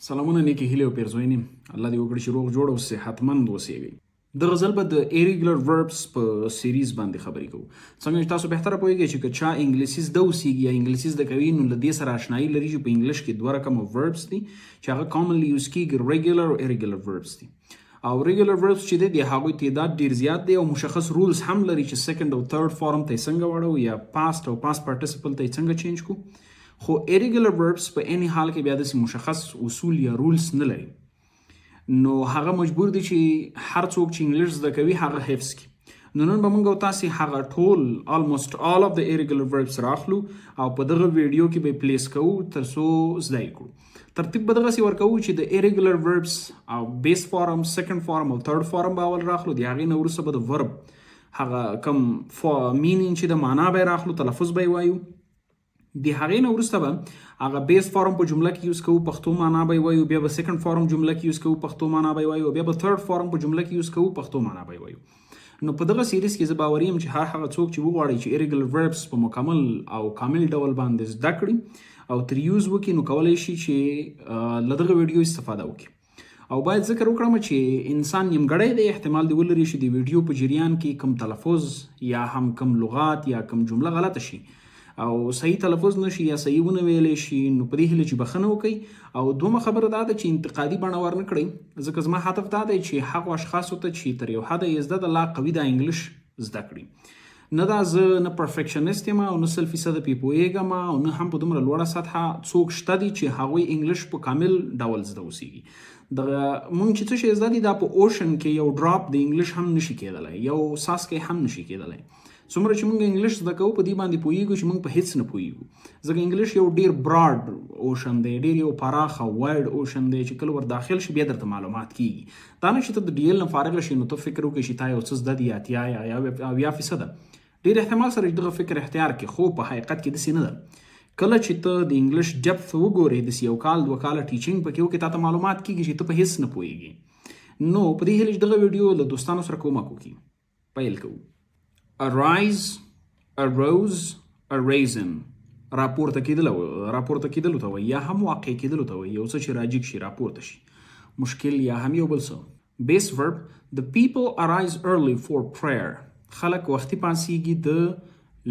سلامونه نیکی هیله او پیرزوینې الله دې وکړي چې روغ جوړ او صحتمند اوسئ. د غزل به د irregular verbs په سیریز باندې خبرې کوو. څنګه چې تاسو بهتره پوهیږئ چې که چا انګلیسي زده اوسیږي یا انګلیسي زده کوي نو له دې سره اشنایي لري چې په انګلیش کې دوه رقمه verbs دي چې هغه commonly یوز کیږي regular او irregular verbs دي. او regular verbs چې دي د هغوی تعداد ډیر زیات دی او مشخص رولز هم لري چې second او third form ته څنګه واړو یا past او past participle ته څنګه چینج کو. خو irregular verbs په any حال کې بیا داسې مشخص اصول یا رولز نه لري. نو هغه مجبور دي چې هر څوک چې انګلیش زده کوي هغه حفظ کړي. نو نن به موږ او تاسې هغه ټول almost all of the irregular verbs راخلو او په دغه ویډیو کې به پلیس کوو تر څو زده یې کړو. ترتیب به دغسې ورکوو چې د irregular verbs او بیس فارم، سیکنډ فارم او تھرډ فارم به اول راخلو. د هغې نه وروسته به د ورب هغه کم مینینګ چې د معنا به یې راخلو، تلفظ به یې وایو. د هغې نه وروسته به هغه بیس فارم په جمله کې یوز کوو، پښتو معنا به یې وایو. بیا به سیکنډ فارم جمله کې یوز کوو، پښتو معنا به یې وایو. بیا به تھرډ فارم په جمله کې یوز کوو، پښتو معنا به یې وایو. نو په دغه سیریز کې زه باوري یم چې هغه څوک چې وغواړي چې irregular verbs په مکمل او کامل ډول باندې زده کړي او تر یوز وکړي نو کولی شي چې له دغه ویډیو استفاده وکړي. او باید ذکر وکړم چې انسان نیمګړی دی، احتمال دی ولري چې د ویډیو په جریان کې کم تلفظ یا هم کم لغات یا کم جمله غلطه شي او صحیح تلفظ نشي یا صحیح ونه ویلی شي. نو په دې هیله چې بخښنه وکړئ. او دومره خبره دا ده چې انتقادي بڼه ورنه کړئ، ځکه زما هدف دا دی چې هغو اشخاصو ته چې تر یو حده یې زده ده لا قوي د انګلیش زده کړي. نه دا زه نه پرفیکشنست یم او نه 100% پې پوهېږم او نه هم په دومره لوړه سطحه څوک شته دي چې هغوی انګلیش په کامل ډول زده اوسیږي. دغه مونږ چې څه شی زده دي دا په اوشن کې یو ډراپ د انګلیش هم نشي کېدلی، یو څاڅکی هم نشي کېدلی. څومره چې موږ انګلیش زده کوو په دې باندې پوهیږو چې موږ په هیڅ نه پوهیږو، ځکه انګلیش یو ډیر براډ اوشن دی، ډیر یو پراخه وایډ اوشن دی چې کله ور داخل شي بیا درته معلومات کیږي. دا نه چې ته د ډی ایل نه فارغ شي نو ته فکر وکړې چې تا یو څه زده دي اتیا یا 80%. ډیر احتمال سره دغه فکر اختیار کړي، خو په حقیقت کې داسې نه ده. کله چې ته د انګلیش ډپث وګورې، داسې یو کال 2 کاله ټیچینګ پکې وکړې، تا ته معلومات کیږي چې ته په هیڅ نه پوهیږي. نو په دې هیله چې دغه ویډیو له دوستانو سره کومک وکړي. پیل کوو. Arise, arose, arisen. راپورته کېدلو ته وایي یا هم واقع کېدلو ته وایي، یو څه چې راجګ شي، راپورته شي، مشکل یا هم یو بل څه. بیس verb: The people arise early for prayer. خلک وختي پاڅېږي د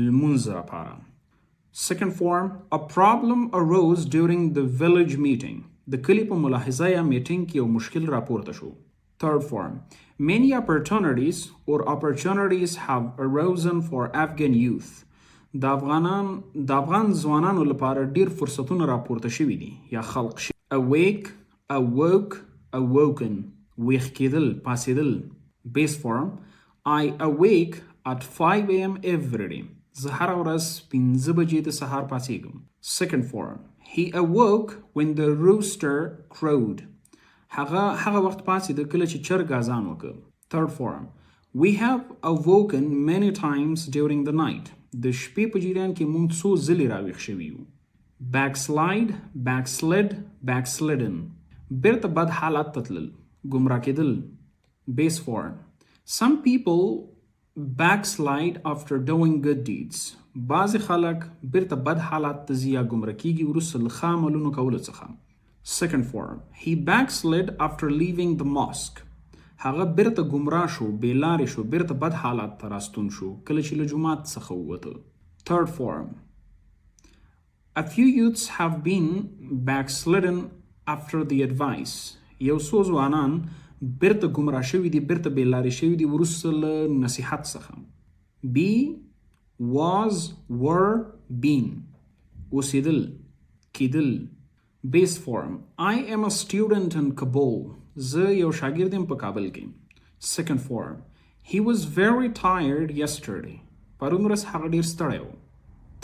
لمونځ لپاره. Second form: A problem arose during the village meeting. د کلي په ملاحظه یا میټینګ کې یو مشکل راپورته شو. Third form: Many opportunities have arisen for Afghan youth. د افغان ځوانانو لپاره ډیر فرصتونه راپورته شوي دي یا خلق شوي. Awake, awoke, awoken. ویښ کېدل، پاڅېدل. Base form: I awake at 5 a.m. every day. زه هره ورځ 5 بجې د سهار پاڅېږم. Second form: He awoke when the rooster crowed. هغه وخت پاڅېده کله چې چرګ اذان وکړ. Third form: We have awoken many times during the night. د شپې په جریان کې موږ څو ځلې راویښ شوي یو. Backslide, backslid, backslidden. بیرته بد حالت ته تلل، ګمراه کېدل. Base form: Some people backslide after doing good deeds. بعضې خلک بیرته بد حالت ته ځي یا ګمراه کېږي وروسته له ښه عملونو کولو څخه. Second form: He backslid after leaving the mosque. هغه بیرته ګمراه شو، بېلارې شو، بیرته بد حالات ته راستون شو کله چې له جومات څخه ووته. Third form: A few youths have been backslidden after the advice. یو څو ځوانان بیرته ګمراه شوي دي، بیرته بېلارې شوي دي وروسته له نصیحت څخه. Be, was, were, been. اوسېدل، کېدل. Base form: I am a student in Kabul. زه یو شاګرد یم په کابل کې. Second form: He was very tired yesterday. پرون ورځ هغه ډیر ستړی و.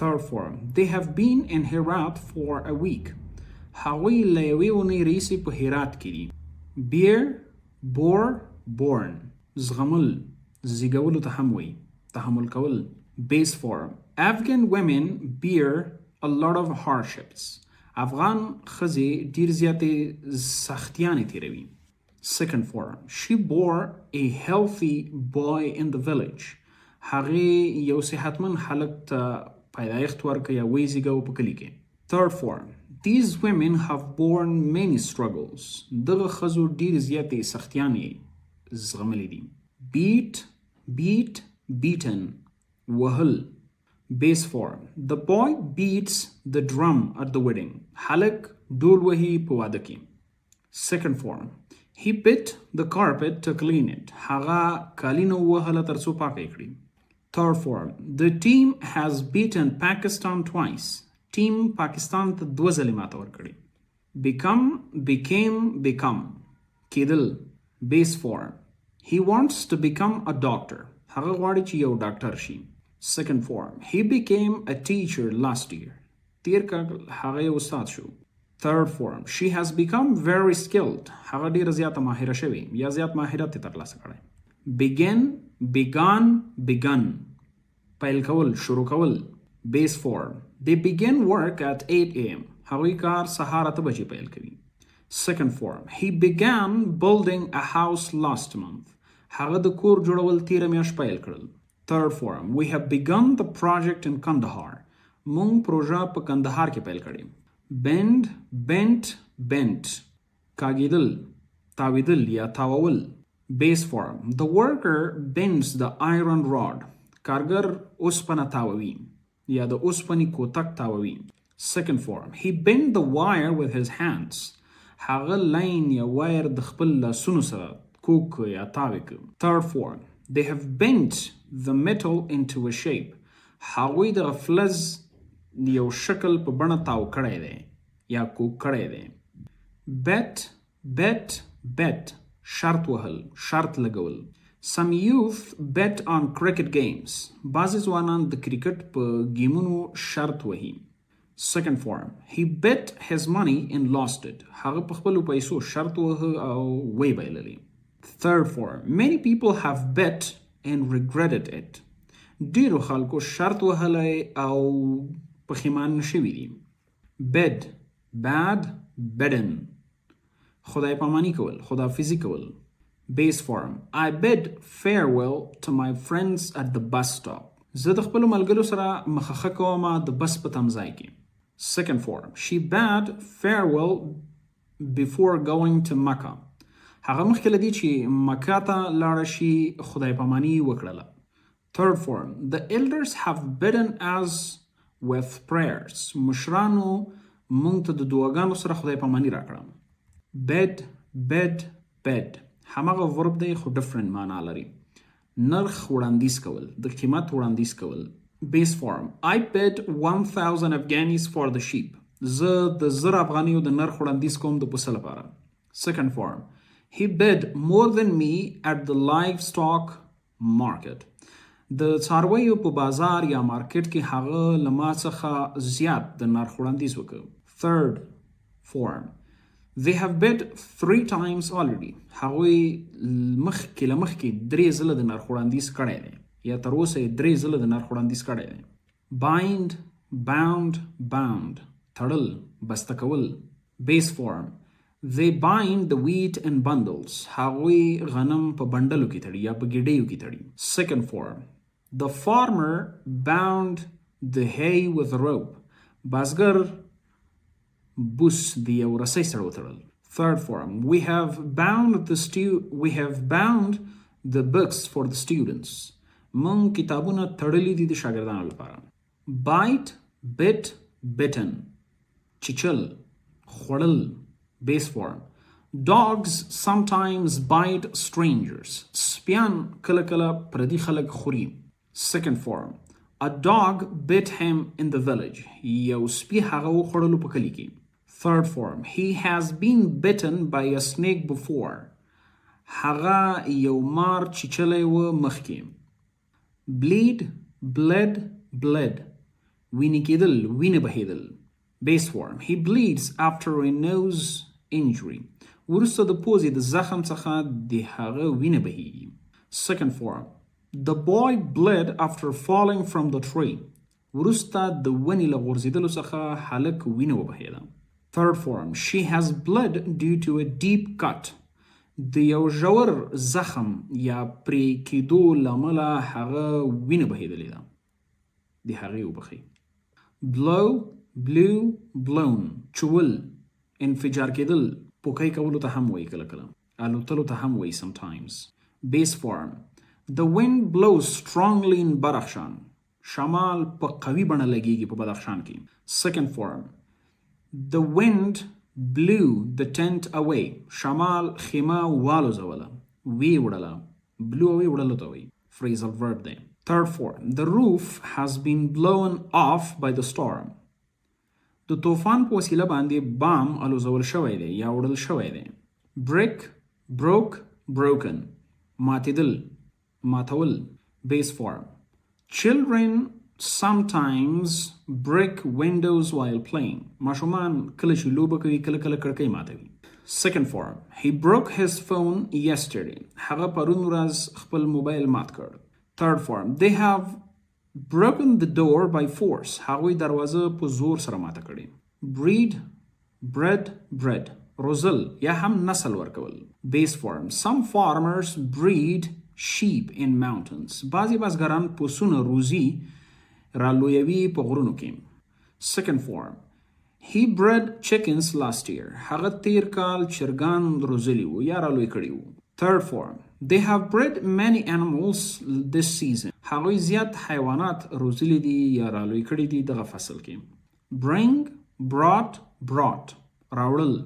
Third form: They have been in Herat for a week. هغوی له یوې اونۍ راهیسې په هرات کې دي. Bear, bore, born. زغمل، زیږولو ته هم وایي، تحمل کول. Base form: Afghan women bear a lot of hardships. افغان ښځې ډیر زیاتې سختیانې تیروي. Second form: She bore a healthy boy in the village. هغې یو صحتمند هلک ته پیدایښت ورکړ یا ویې زیږاوه په کلي کې. Third form: These women have borne many struggles. دغه ښځو ډېرې زیاتې سختیانې زغملې دي. Beat, beaten, وهل. Base form. The boy beats the drum at the wedding. هلک ډول وهي په واده کې. Second form. He bit the carpet to clean it. هغه کالینه ووهله تر څو پاکه یې کړي. Third form. The team has beaten Pakistan twice. Team پاکستان ته 2 ځلې ماته ورکړې. Become. کېدل. Base form. He wants to become a doctor. هغه غواړي چې یو ډاکټر شي. Second form. He became a teacher last year. تیر کال هغه یو استاد شو. Third form. She has become very skilled. هغه ډیره زیاته ماهره شوې یا زیات ماهرت یې ترلاسه کړی. Begun. پیل کول، شروع کول. Base form. They begin work at 8 a.m. هغوی کار سهار 8 بجې پیل کوي. Second form. He began building a house last month. هغه د کور جوړول تیره میاشت پیل کړل. Third form. We have begun the project in Kandahar. مونږ پروژه په کندهار کې پیل کړې. Bent. کاږېدل، تاویدل یا تاوول. Base form. The worker bends the iron rod. کارګر اوسپنه تاووي یا د اوسپنې کوتک تاووي. Second form. He bent the wire with his hands. هغه لاین یا وایر د خپل لاسونو سره کوک یا تاوی کړ. Third form. They have bent the metal into a shape. هغوی د فلز یو شکل په بڼه تاو کړی دی یا کوک کړی دی. Bet. شرط وهل، شرط لګول. Some youth bet on cricket games. بعضې ځوانان د کرکټ په ګیمونو شرط وهي. Second form. He bet his money and lost it. هغه په خپلو پیسو شرط وهه او وی بایللې. Third form. Many people have bet and regretted it. ډیرو خلکو شرط وهلی او پښیمان شوي دي. Bedden. خدای پامانی کول، خداحافظي کول. Base form. I bid farewell to my friends at the bus stop. زه د خپلو ملګرو سره مخه کوم د بس په تمځای کې. Second form. She bade farewell before going to Mecca. هغه مخکې له دې چې مکه ته لاړه شي خدای پاماني وکړله. Third form. The elders have bidden us with prayers. مشرانو مونږ ته د دعاګانو سره خدای پاماني راکړه. Bed. هماغه ورب دی خو ډفرنٹ معنا لري. نرخ وړاندیز کول، د قیمت وړاندیز کول. Base form. I bid 1000 Afghanis for the sheep. زه د 1000 افغانیو د نرخ وړاندیز کوم د پسه لپاره. Second form. He bid more than me at the livestock market. د څارویو په بازار یا مارکیټ کې هغه له ما څخه زیات د نرخ وړاندیز وکړ. Third form. They have bid 3 times already. هغوی مخکې 3 ځله د نرخ وړاندیز کړی دی یا تر اوسه یې 3 ځله د نرخ وړاندیز کړی دی. Bound. تړل، بسته کول. Base form. They bind the wheat in bundles. هغوی غنم په بندلو کې تړي یا په ګیډیو کې تړي. Second form. The farmer bound the hay with a rope. بازګر بوس د یو رسۍ سره وتړل. Third form. We have bound the books for the students. مونږ کتابونه تړلي دي د شاګردانو لپاره. Bitten. چیچل، خوړل. Base form. Dogs sometimes bite strangers. سپیان کله کله پردي خلک خوري. Second form. A dog bit him in the village. یو سپی هغه وخوړلو په کلي کې. Third form. He has been bitten by a snake before. هغه یو مار چیچلی و مخکې. Bled. وینې کېدل، وینې بهېدل. Base form. He bleeds after a nose injury. وروسته د پوزې د زخم څخه د هغه وینه بهیږي. Second form. The boy bled after falling from the tree. وروسته د ونې له غورځېدلو څخه هلک وینه وبهېده. Third form. She has bled due to a deep cut. د یو ژور زخم یا پرې کېدو له امله هغه وینه بهېدلې ده. د هغې وبخئ. blew, blown, چول، انفجار کېدل، پوکۍ کولو ته هم وایي کله کله، الوتلو ته هم وایي sometimes. Base form. The wind blows strongly in بدخشان. شمال په قوي بڼه لګیږي په بدخشان کې. Second form. The wind blew the tent away. شمال خیمه والوزوله، وی وړله، blew away وړلو ته وایي. Phrasal verb دی. Third form. The roof has been blown off by the storm. د طوفان په وسیله باندې بام الوزول شوی دی یا وړل شوی دی. Break, broke, broken. ماتیدل، ماتول. Base form. Children sometimes break windows while playing. ماشومان کله چې لوبه کوي کله کله کړکۍ ماتوي. Second form. He broke his phone yesterday. هغه پرون ورځ خپل موبایل مات کړ. Third form. They have broken the door by force. هغوی دروازه په زور سره ماته کړې. Breed, bred, bred. روزل یا هم نسل ورکول. Base form. Some farmers breed sheep in mountains. بعضی بزګران پسونه روزي رالویوي په غرونو کې. Second form. He bred chickens last year. هغه تیر کال چرګان روزلی وو یا رالوی کړي وو. Third form. They have bred many animals this season. هغوی زیات حیوانات روزلی دي یا رالوی کړي دي دغه فصل کې. Bring, brought, brought. راوړل.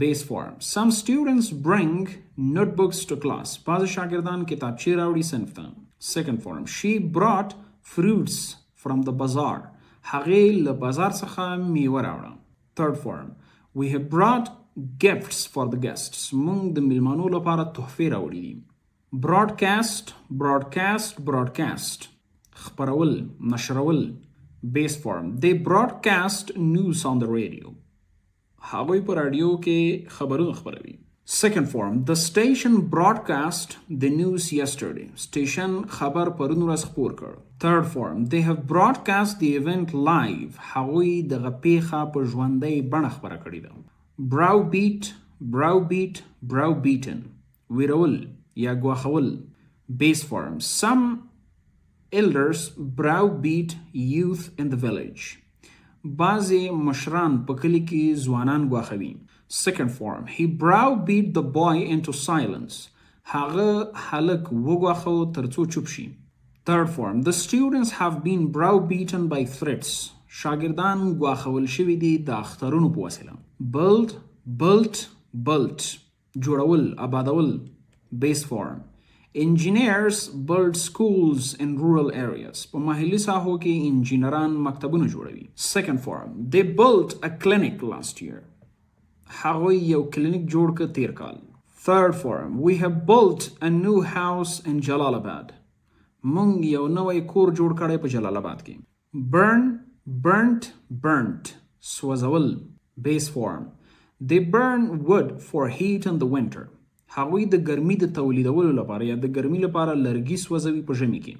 Base form. Some students bring notebooks to class. بعض شاګردان کتابچې راوړي صنف ته. Second form. She brought fruits from the bazaar. هغې له بازار څخه میوه راوړه. Third form. We have brought gifts for the guests. موږ د میلمنو لپاره تحفې راوړي دي. Broadcast, broadcast, broadcast. خپرول، نشرول. Base form. They broadcast news on the radio. هغوی په رادیو کې خبرونه خپروي. Second form. The station broadcast the news yesterday. Station خبر پرون ورځ خپور کړ. Third form. They have broadcast the event live. هغوی دغه پیښه په ژوندۍ بڼه خپره کړې ده. Browbeat, browbeat, browbeaten. ویرول یا ګواښول. Base form. Some elders browbeat youth in the village. بعضی مشران په کلی کې ځوانان ګواښوي. Second form. He browbeat the boy into silence. هغه هلک وګواښو ترڅو چوپ شي. Third form. The students have been browbeaten by threats. شاګردان ګواښول شوي دي د اخترونو په وسیله. Build, built, built. جوړول، آبادول. Base form. Engineers build schools in rural areas. په محلي ساحو کې انجینران مکتبونه جوړوي. Second form. They built a clinic last year. هغوی یو کلینیک جوړ کړ تیر کال. Third form. We have built a new house in Jalalabad. موږ یو نوی کور جوړ کړی په جلال آباد کې. Burn, burnt, burnt. سوځول. Base form. They burn wood for heat in the winter. هغوی د ګرمي د تولیدولو لپاره یا د ګرمي لپاره لرګي سوځوي په ژمي کې.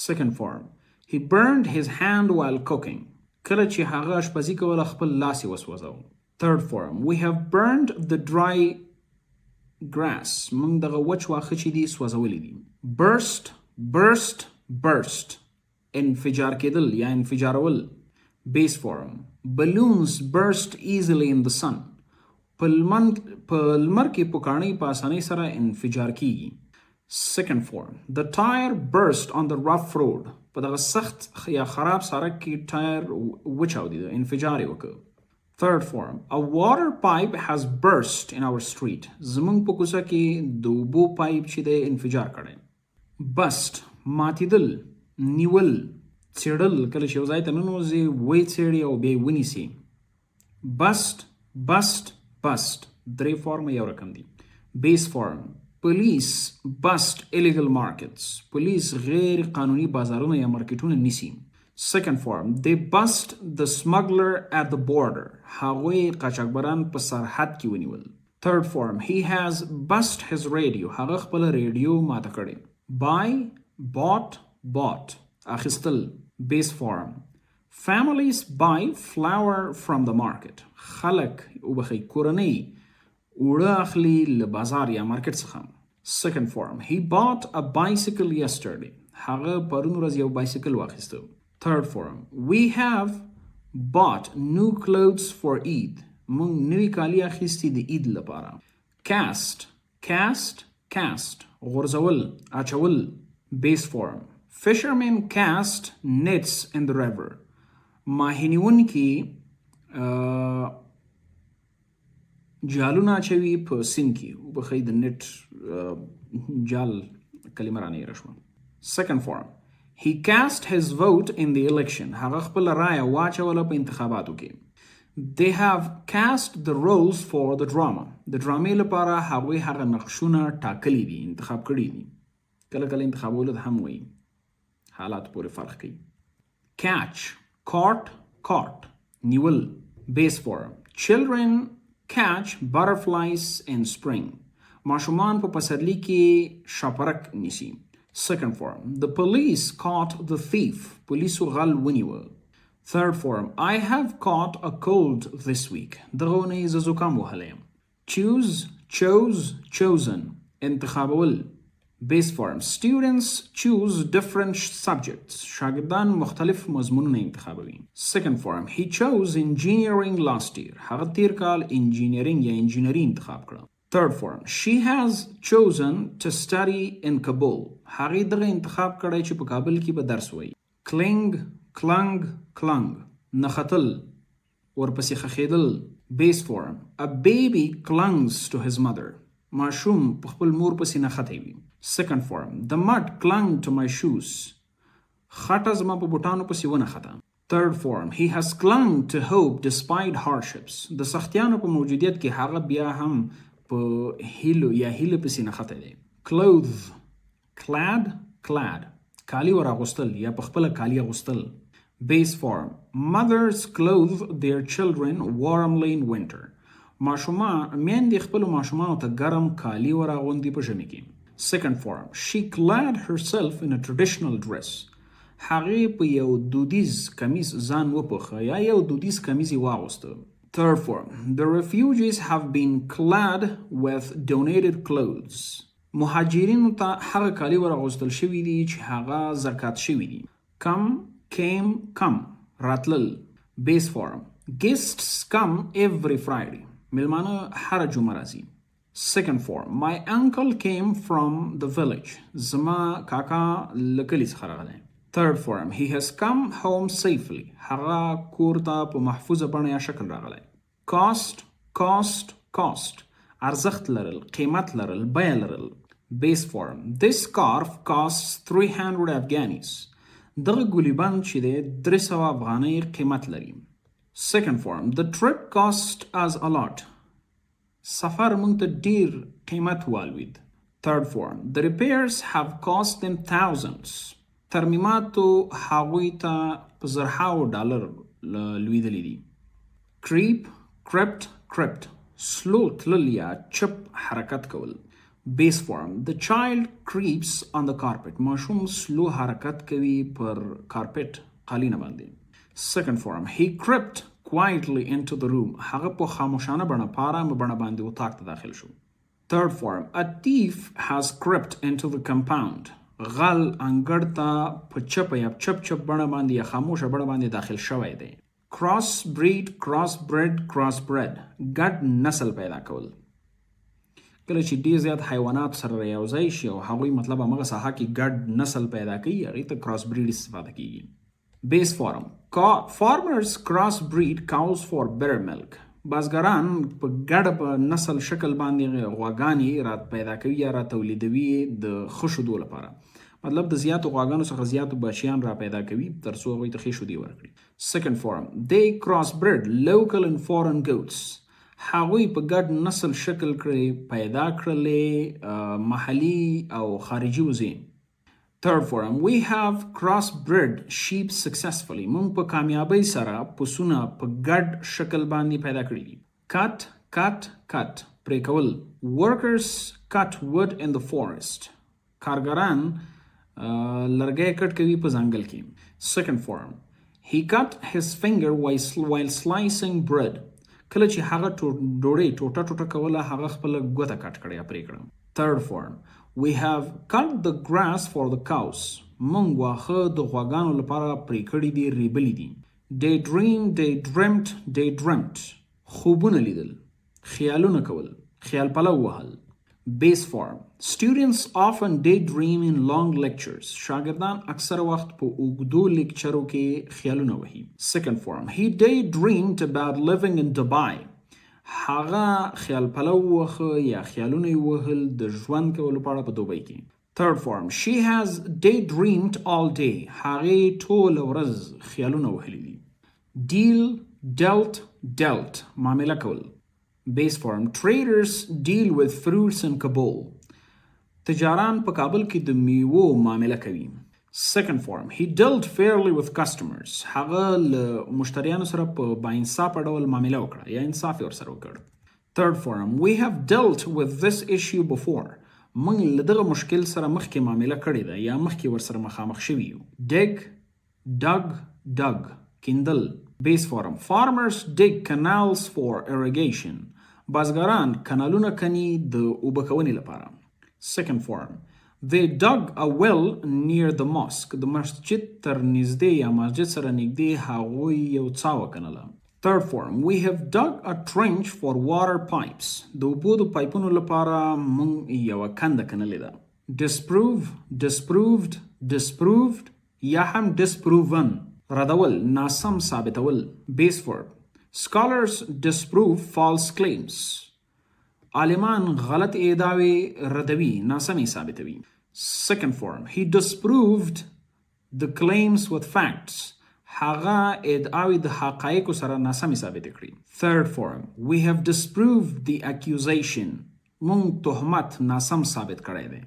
Second form. He burned his hand while cooking. کله چې هغه اشپزي کوله خپل لاس یې وسوځاوه. Third form. We have burned the dry grass. موږ دغه وچ واښه چې دي سوځولي دي. Burst, burst, burst. انفجار کېدل یا انفجارول. Base form. Balloons burst easily in the sun. په لمر کې پوکاڼۍ په اسانۍ سره انفجار کیږي. Second form. The tire burst on the rough road. په دغه سخت یا خراب سړک کې ټایر وچاودېده، انفجار یې وکړ. Third form. A water pipe has burst in our street. زمونږ په کوڅه کې د اوبو پایپ چې دی انفجار کړی. Bust. ماتیدل، نیول، څیړل. کله چې یو ځای ته ننوځي ویې څیړي او بیا یې ونیسي. Bust, bust, bust. درې فارمه یو رقم دي. Base form. Police bust illegal markets. پولیس غیر قانوني بازارونه یا مارکیټونه نیسي. Second form. They bust the smuggler at the border. هغوی قاچاقبران په سرحد کې ونیول. Third form. He has bust his radio. هغه خپل ریډیو ماته کړی. Buy, bought, bought. اخیستل. Base form. Families buy flour from the market. خلک وبخی کورنۍ اوړه اخلي له بازار یا مارکیټ څخه. Second form. He bought a bicycle yesterday. هغه پرون ورځ یو بایسیکل واخیسته. Third form. We have bought new clothes for Eid. مونږ نوی کالی اخیستی د عید لپاره. cast غورځول اچول base form. Fishermen cast nets in the river. ماهی نیونکي جالونه اچوي په سیند کې. وبخښئ د نت جال کلمه رانه هېره شوه. Second form. He cast his vote in the election. هغه خپل رایه واچوله په انتخاباتو کې. They have cast the roles for the drama. د ډرامې لپاره هغوی هغه نقشونه ټاکلي دي، انتخاب کړي دي. کله کله انتخابولو ته هم وایي، حالات پورې فرق کوي. Catch, caught نیول base form. Children catch butterflies in spring. ماشومان په پسرلی کې شاپرک نیسي. Second form. The police caught the thief. پولیسو غل ونیوه. Third form. I have caught a cold this week. دغه اونۍ زه زکام وهلی یم. chose, chosen. انتخابول base form. Students choose different subjects. شاگردان مختلف مضمونونه انتخابوي. Second form. He chose engineering last year. هغه تیر کال engineering یا انجینری انتخاب کړه. Third form. She has chosen to study in Kabul. هغه دغه انتخاب کړی چې په کابل کې به درس وایي. clung نختل ورپسې خخیدل base form. A baby clungs to his mother. ماشوم په خپل مور پسې نختی وي. Second form. The mud clung to my shoes. خټه زما په بوټانو پسې ونخته. Third form. He has clung to hope despite hardships. د سختیانو په موجودیت کې هغه بیا هم په هیلو یا هیله پسې نخته دی. clad کالی ور اغوستل یا په خپله کالی اغوستل base form. Mothers clothe their children warmly in winter. میندې خپلو ماشومانو ته ګرم کالی ور اغوندي په ژمي کې. Second form. She clad herself in a traditional dress. هغې په یو دودیز کمیز ځان وپوښه یا یو دودیز کمیز یې واغوسته. Third form. The refugees have been clad with donated clothes. مهاجرینو ته هغه کالی ور اغوستل شوي دي چې هغه زکات شوي دي. come راتلل base form. Guests come every Friday. ملمانه هر جمعه راځي. Second form. My uncle came from the village. زما کاکا له کلي څخه راغلی. Third form. He has come home safely. هغه کور ته په محفوظه بڼه یا شکل راغلی. cost ارزښت لرل، قیمت لرل، بیه لرل base form. This scarf costs 300 Afghanis. دغه ګولیبند چې دی 300 افغانۍ قیمت لري. Second form. The trip cost us a lot. سفر مونږ ته ډیر قیمت والوید. Third form. The repairs have cost them thousands. ترمیماتو هغوی ته په زرهاو ډالر لویدلی دي. crept سلو تلل یا چپ حرکت کول base form. The child creeps on the carpet. ماشوم سلو حرکت کوي پر کارپټ قالینه باندې. Second form. He crept quietly into the room. هغه په خاموشانه بڼه په ارامه بڼه باندې اتاق ته داخل شو. Third form. A thief has crept into the compound. غل انګړ ته په چپه یا چپ بڼه باندې یا خاموشه بڼه باندې داخل شوی دی. crossbred ګډ نسل پیدا کول. کله چې ډیر زیات حیوانات سره یوځای شي او هغوی مطلب همغه ساحه کې ګډ نسل پیدا کوي هغې ته کراس بریډ استفاده کیږي. base form. farmers crossbreed cows for better milk. بازګران په ګډه په نسل شکل باندې غواګانې را پیدا کوي یا را تولیدوي د ښه شیدو لپاره. مطلب د زیاتو غواګانو څخه زیاتو بچیان را پیدا کوي تر څو هغوی ته ښې شیدې ورکړي. Second form. They crossbred local and foreign goats. هغوی په ګډ نسل شکل کړی پیدا کړلې محلي او خارجي وزې. Third form. We have crossbred sheep successfully. مونږ په کامیابۍ سره پسونه په ګډ شکل باندې پیدا کړي دي. cut پرې کول. Workers cut wood in the forest. کارګران لرګی کټ کوي په ځنګل کې. Second form. He cut his finger while slicing bread. کله چې هغه ډوډۍ ټوټه کوله هغه خپله ګوته کټ کړه یا پرې کړه. Third form. We have cut the grass for the cows. مونږ واښه د غواګانو لپاره پرې کړي دي ریبلي دي. daydream, daydreamt, daydreamt. خوبونه لیدل، خیالونه کول، خیال پلو وهل. Base form. Students often daydream in long lectures. شاگردان اکثر وقت په اوږدو لیکچرو کې خیالونه وهي. Second form. He daydreamed about living in Dubai. هغه خیال پلو وخه یا خیالونه وهل د ژوند کولو په اړه په دوبۍ کې. Third form. She has daydreamed all day. هغه ټول ورځ خیالونه وهلي دي. Deal, dealt, dealt. معامله کول. Base form. Traders deal with fruits in Kabul. تجاران په کابل کې د میوو معامله کوي. Second form. He dealt fairly with customers. هغه له مشتریانو سره په باانصافه ډول معامله وکړه یا انصاف یې ورسره وکړ. Third form. We have dealt with this issue before. موږ له دغه مشکل سره مخکې معامله کړې ده یا مخکې ورسره مخامخ شوي یو. Dig, dug, dug. کیندل. Base form. Farmers dig canals for irrigation. بازګران کانالونه کني د اوبه کونې لپاره. Second form. They dug a well near the mosque. د مسجد تر نږدې یا مسجد سره نږدې هغوی یو څا وکنله. Third form. We have dug a trench for water pipes. د اوبو د پایپونو لپاره موږ یوه کنده کنلې ده. Disprove, disproved, disproved یا هم disproven. ردول، ناسم ثابتول. Base verb. Scholars disprove false claims. عالمان غلط ادعاوی ردوی، ناسمی ثابتوی. Second form. He disproved the claims with facts. هغه ادعاوی د حقایقو سره ناسمی ثابت کړي. Third form. We have disproved the accusation. مونږ تهمت ناسم ثابت کړی دی.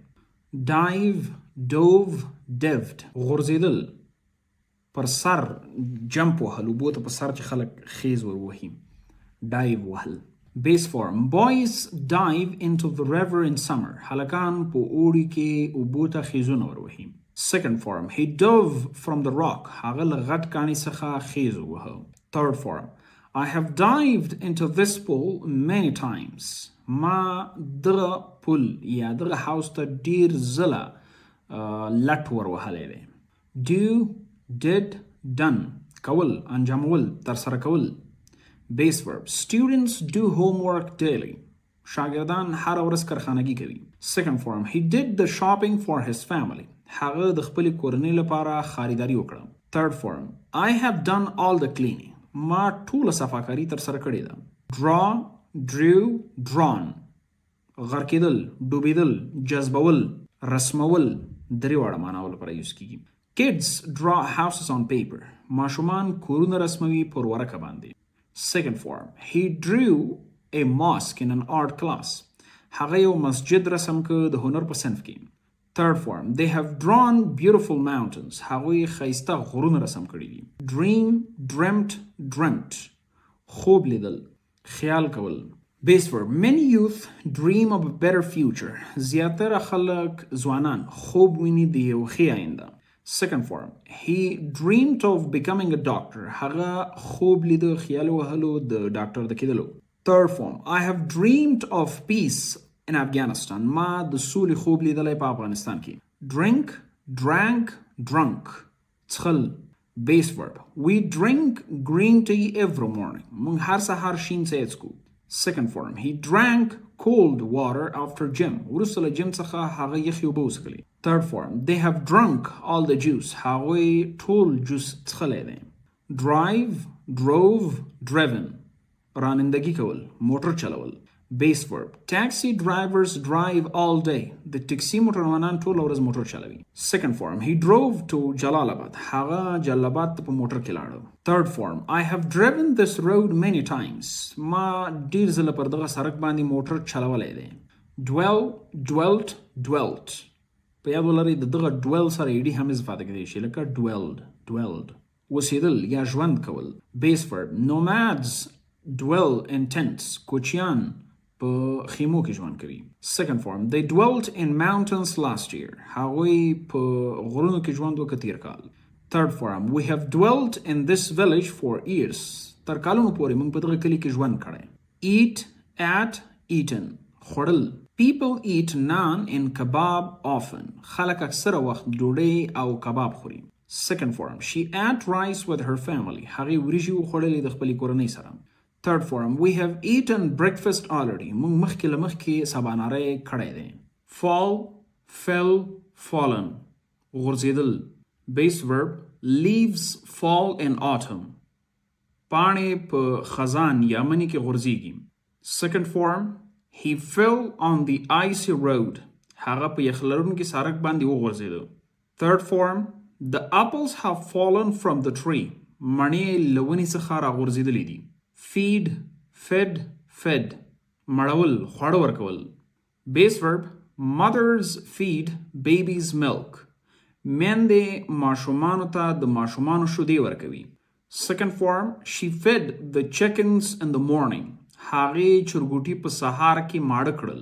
Dive, dove, dived. غورځېدل، پر سر جمپ وهل، اوبو ته په سر چې خلک خیز ور وهي. Dive وهل. Base form. Boys dive into the river in summer. هلکان په اوړي کې اوبو ته خیزونه ور وهي. Second form. He dove from the rock. هغه له غټ کاڼي څخه خیز ووهه. Third form. I have dived into this pool many times. ما دغه پول یا دغه حوض ته ډیر ځله لټ ور وهلی دی. Do, did, done. کول، انجامول، ترسره کول. Base verb. Students do homework daily. شاگردان هر ورځ کارخانګي کوي. Second form. He did the shopping for his family. هغه د خپل کورنۍ لپاره خریداري وکړه. Third form. I have done all the cleaning. ما ټوله صفاکاري ترسره کړې ده. Draw, drew, drawn. غرقېدل، ډوبېدل، جذبول، رسمول، درې واړه معناو لپاره یوز کیږي. Kids draw houses on paper. ماشومان کورونه رسموي پر ورقه باندې. Second form. He drew a mosque in an art class. هغه یو مسجد رسم که د هنر په صنف کې. Third form. They have drawn beautiful mountains. هغوی ښایسته غرونه رسم کړي دي. Dream, dreamt, dreamt. خوب لیدل، خیال کول. Base verb. Many youth dream of a better future. زیاتره خلک ځوانان خوب ویني د یو ښې آینده. Second form. He dreamed of becoming a doctor. هغه خوب لیده، خیال وهلو د ډاکټر د کېدلو. Third form. I have dreamed of peace in Afghanistan. ما د سولې خوب لیدلی په افغانستان کې. Drink, drank, drunk. څښل. Base verb. We drink green tea every morning. موږ هر سهار شین چای څښو. Second form. He drank cold water after gym. وروسته له جیم څخه هغه یخې اوبه وڅښلې. Third form. They have drunk all the juice. هغوی ټول جوس څښلی دی. Drive, drove, driven. رانندگی کول، موټر چلول. Base verb. Taxi drivers drive all day. د ټکسي موټروانان ټول ورځ موټر چلوي. Second form. He drove to Jalalabad. هغه جلال آباد ته په موټر کې لاړو. Third form. I have driven this road many times. ما ډیر ځله پر دغه سړک باندې موټر چلولی دی. Dwell, dwelt, dwelt. په یاد ولرئ د دغه dwell سره ایډي هم استفاده کېدای شي لکه dwelled, dwelled. اوسېدل یا ژوند کول. Base verb. Nomads dwell in tents. کوچیان په خیمو کې ژوند کوي. Second form. They dwelt in mountains last year. هغوی په غرونو کې ژوند وکړ تیر کال. Third form. We have dwelt in this village for years. تر کالونو پورې موږ په دغه کلي کې ژوند کړی. Eat, at, eaten. خوړل. People eat naan and kebab often. خلک اکثره وخت ډوډۍ او کباب خوري. Second form, she ate rice with her family. هغې وریجې وخوړلې د خپلې کورنۍ سره. Third form, we have eaten breakfast already. موږ مخکې له مخکې سباناری کړی دی. Fall, fell, fallen. غورځېدل. Base verb, leaves fall in autumn. پاڼې په خزان یا مني کې غورځېږي. Second form, he fell on the icy road. هغه په یخ لرونکي سړک باندې وغورځېده. Third form, the apples have fallen from the tree. مڼې له ونې څخه راغورځېدلې دي. Feed, fed, fed. مړول، خواړه ورکول. Base verb, mothers feed babies milk. میندې ماشومانو ته د ماشومانو شیدې ورکوي. Second form, she fed the chickens in the morning. هغې چرګوټي په سهار کې ماړه کړل.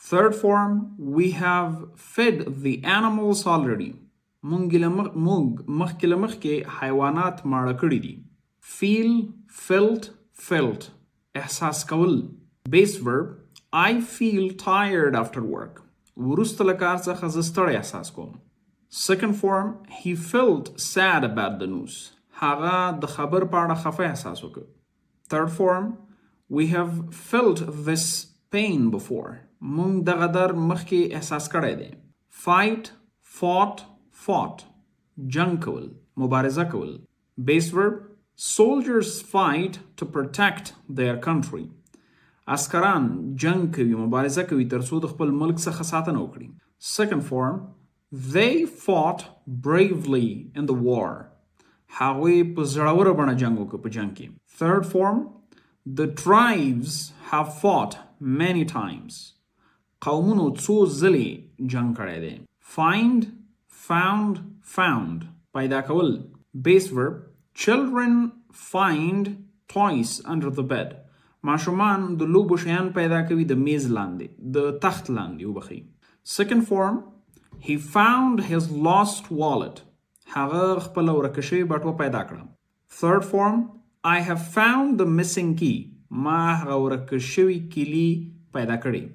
Third form, we have fed the animals already. موږ مخکې له مخکې حیوانات ماړه کړي دي. Feel, felt, felt. احساس کول. Base verb, I feel tired after work. وروسته له کار څخه زه ستړی احساس کوم. Second form, he felt sad about the news. هغه د خبر په اړه خفه احساس وکړ. Third form, we have felt this pain before. موږ دغه درد مخکې احساس کړی دی. Fight, fought, fought. جنگ کول، مبارزه کول. Base verb, soldiers fight to protect their country. عسکران جنگ کوي، مبارزه کوي تر څو د خپل ملک څخه ساتنه وکړي. Second form, they fought bravely in the war. هغوی په زړوره بڼه جنگ وکړ په جنگ کې. Third form, the tribes have fought many times. قومونو څو ځلې جنگ کړی دی. Find, found, found. پیدا کول. Base verb, children find toys under the bed. ماشومان د لوبو شیان پیدا کوي د میز لاندې، د تخت لاندې وبخي. Second form, he found his lost wallet. هغه خپل ورکه شوی بټوه پیدا کړه. Third form, I have found the missing key. ما هغه ورکه شوی کیلی پیدا کړی.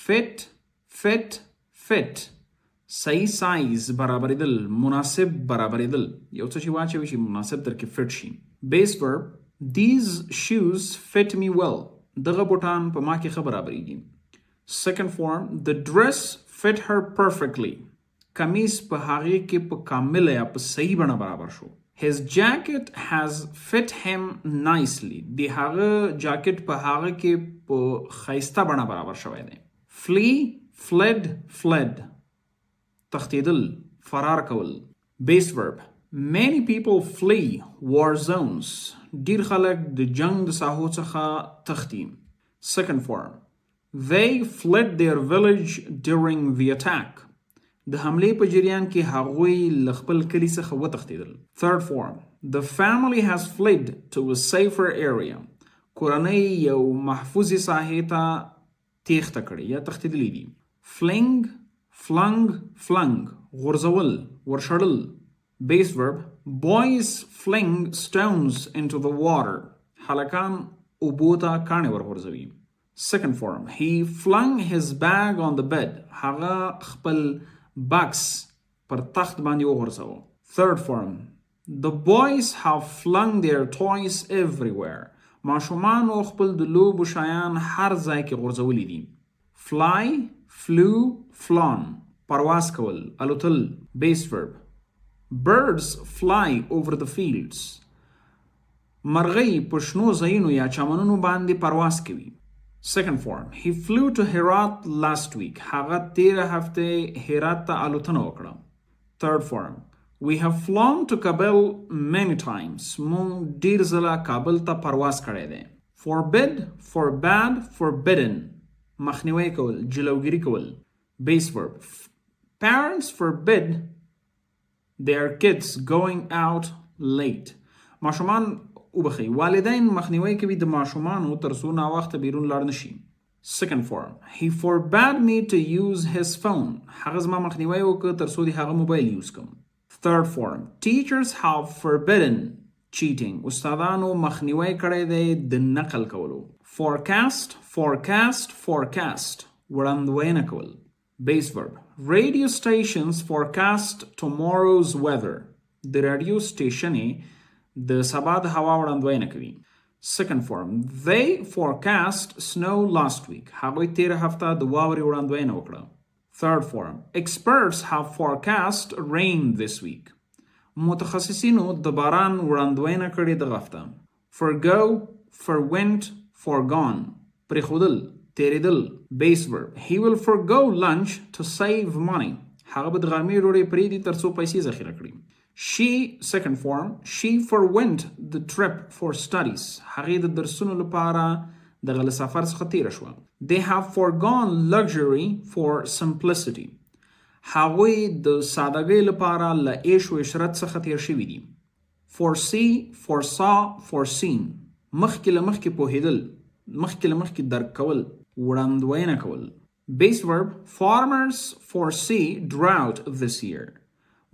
Fit, fit, fit. صحیح سایز برابرېدل، مناسب برابرېدل. یو څه چې واچوي چې مناسب در کې فټ شي. Base verb, these shoes fit me well. دغه بوټان په ما کې ښه برابرېږي. Second form, the dress fit her perfectly. کمیس په هغې کې په کامله یا په صحیح بڼه برابر شو. His jacket has fit him nicely. د هغه جاکټ په هغه کې په ښایسته بڼه برابر شوی دی. Flee, fled, fled. تښتېدل، فرار کول. Base verb, many people flee war zones. ډیر خلک د جنگ د ساحو څخه تښتي. Second form, they fled their village during the attack. د حملې په جریان کې هغوی له خپل کلي څخه وتښتېدل. Third form, the family has fled to a safer area. کورنۍ یو محفوظې ساحې ته تېښته کړې یا تښتېدلې دي. Fling, flung, flung. غورځول، ورشړل. Base verb, boys fling stones into the water. هلکان اوبو ته کاڼې ورغورځوي. Second form, he flung his bag on the bed. هغه خپل بکس پر تخت باندې وغورځاوه. Third form, the boys have flung their toys everywhere. ماشومانو خپل د لوبو شیان هر ځای کې غورځولي دي. Fly, flew, flown. پرواز کول، الوتل. Base verb, birds fly over the fields. مرغۍ په شنو ځایونو یا چمنونو باندې پرواز کوي. Second form, he flew to Herat last week. هغه تیره هفته هرات ته الوتنه وکړه. Third form, we have flown to Kabul many times. مونږ ډیر ځله کابل ته پرواز کړی دی. Forbid, forbade, forbidden. مخنیوی کول، جلوگیری کول. Base verb, parents forbid their kids going out late. ماشومان وبخي والدین مخنیوی کوي د ماشومانو تر څو ناوخته بیرون لاړ نشي. Second form, he forbade me to use his phone. هغه زما مخنیوی وکړ تر څو د هغه موبایل یوز کوم. Third form, teachers have forbidden cheating. استادانو مخنیوی کړی دی د نقل کولو. Forecast, forecast, forecast. وړاندوینه کول. Base verb, radio stations forecast tomorrow's weather. د رادیو سټیشن د سبا د هوا وړاندوینه کوي. Second form, they forecast snow last week. هغوی تیر هفته د واورې وړاندوینه وکړه. Third form, experts have forecast rain this week. متخصصینو د باران وړاندوینه کړې د هفته. Forgo, forwent, forgone. پرېښودل، تیریدل. Base verb, he will forgo lunch to save money. هغه به د غرمې ډوډۍ پرېږدي تر څو پیسې ذخیره کړي. She, second form, she forwent the trip for studies. هغې د درسونو لپاره دغه له سفر څخه تیره شوه. They have foregone luxury for simplicity. هغوی د سادګۍ لپاره له عیش و عشرت څخه تیر شوي دي. Foresee, foresaw, foreseen. مخکې له مخکې پوهېدل، مخکې له مخکې درک کول، وړاندوینه کول. Base verb, farmers foresee drought this year.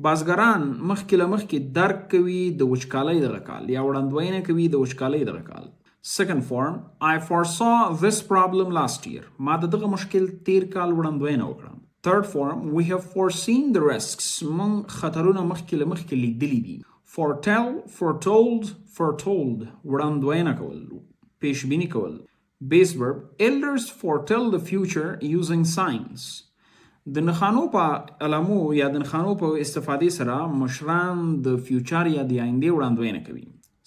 بازګران مخکې له مخکې درک کوي د وچکالۍ دغه کال یا وړاندوینه کوي د وچکالۍ دغه کال. Second form, I foresaw this problem last year. ما د دغه مشکل تیر کال وړاندوینه وکړه. Third form, we have foreseen the risks. من خطرونه مخکې له مخکې لیدلي دي. Foretell, foretold, foretold. وړاندوینه کول، پیشبینی کول. Base verb, elders foretell the future using signs. د نښانو په علامو یا د نښانو په استفادې سره مشران د فیوچر یا د آینده وړاندوینه کوي.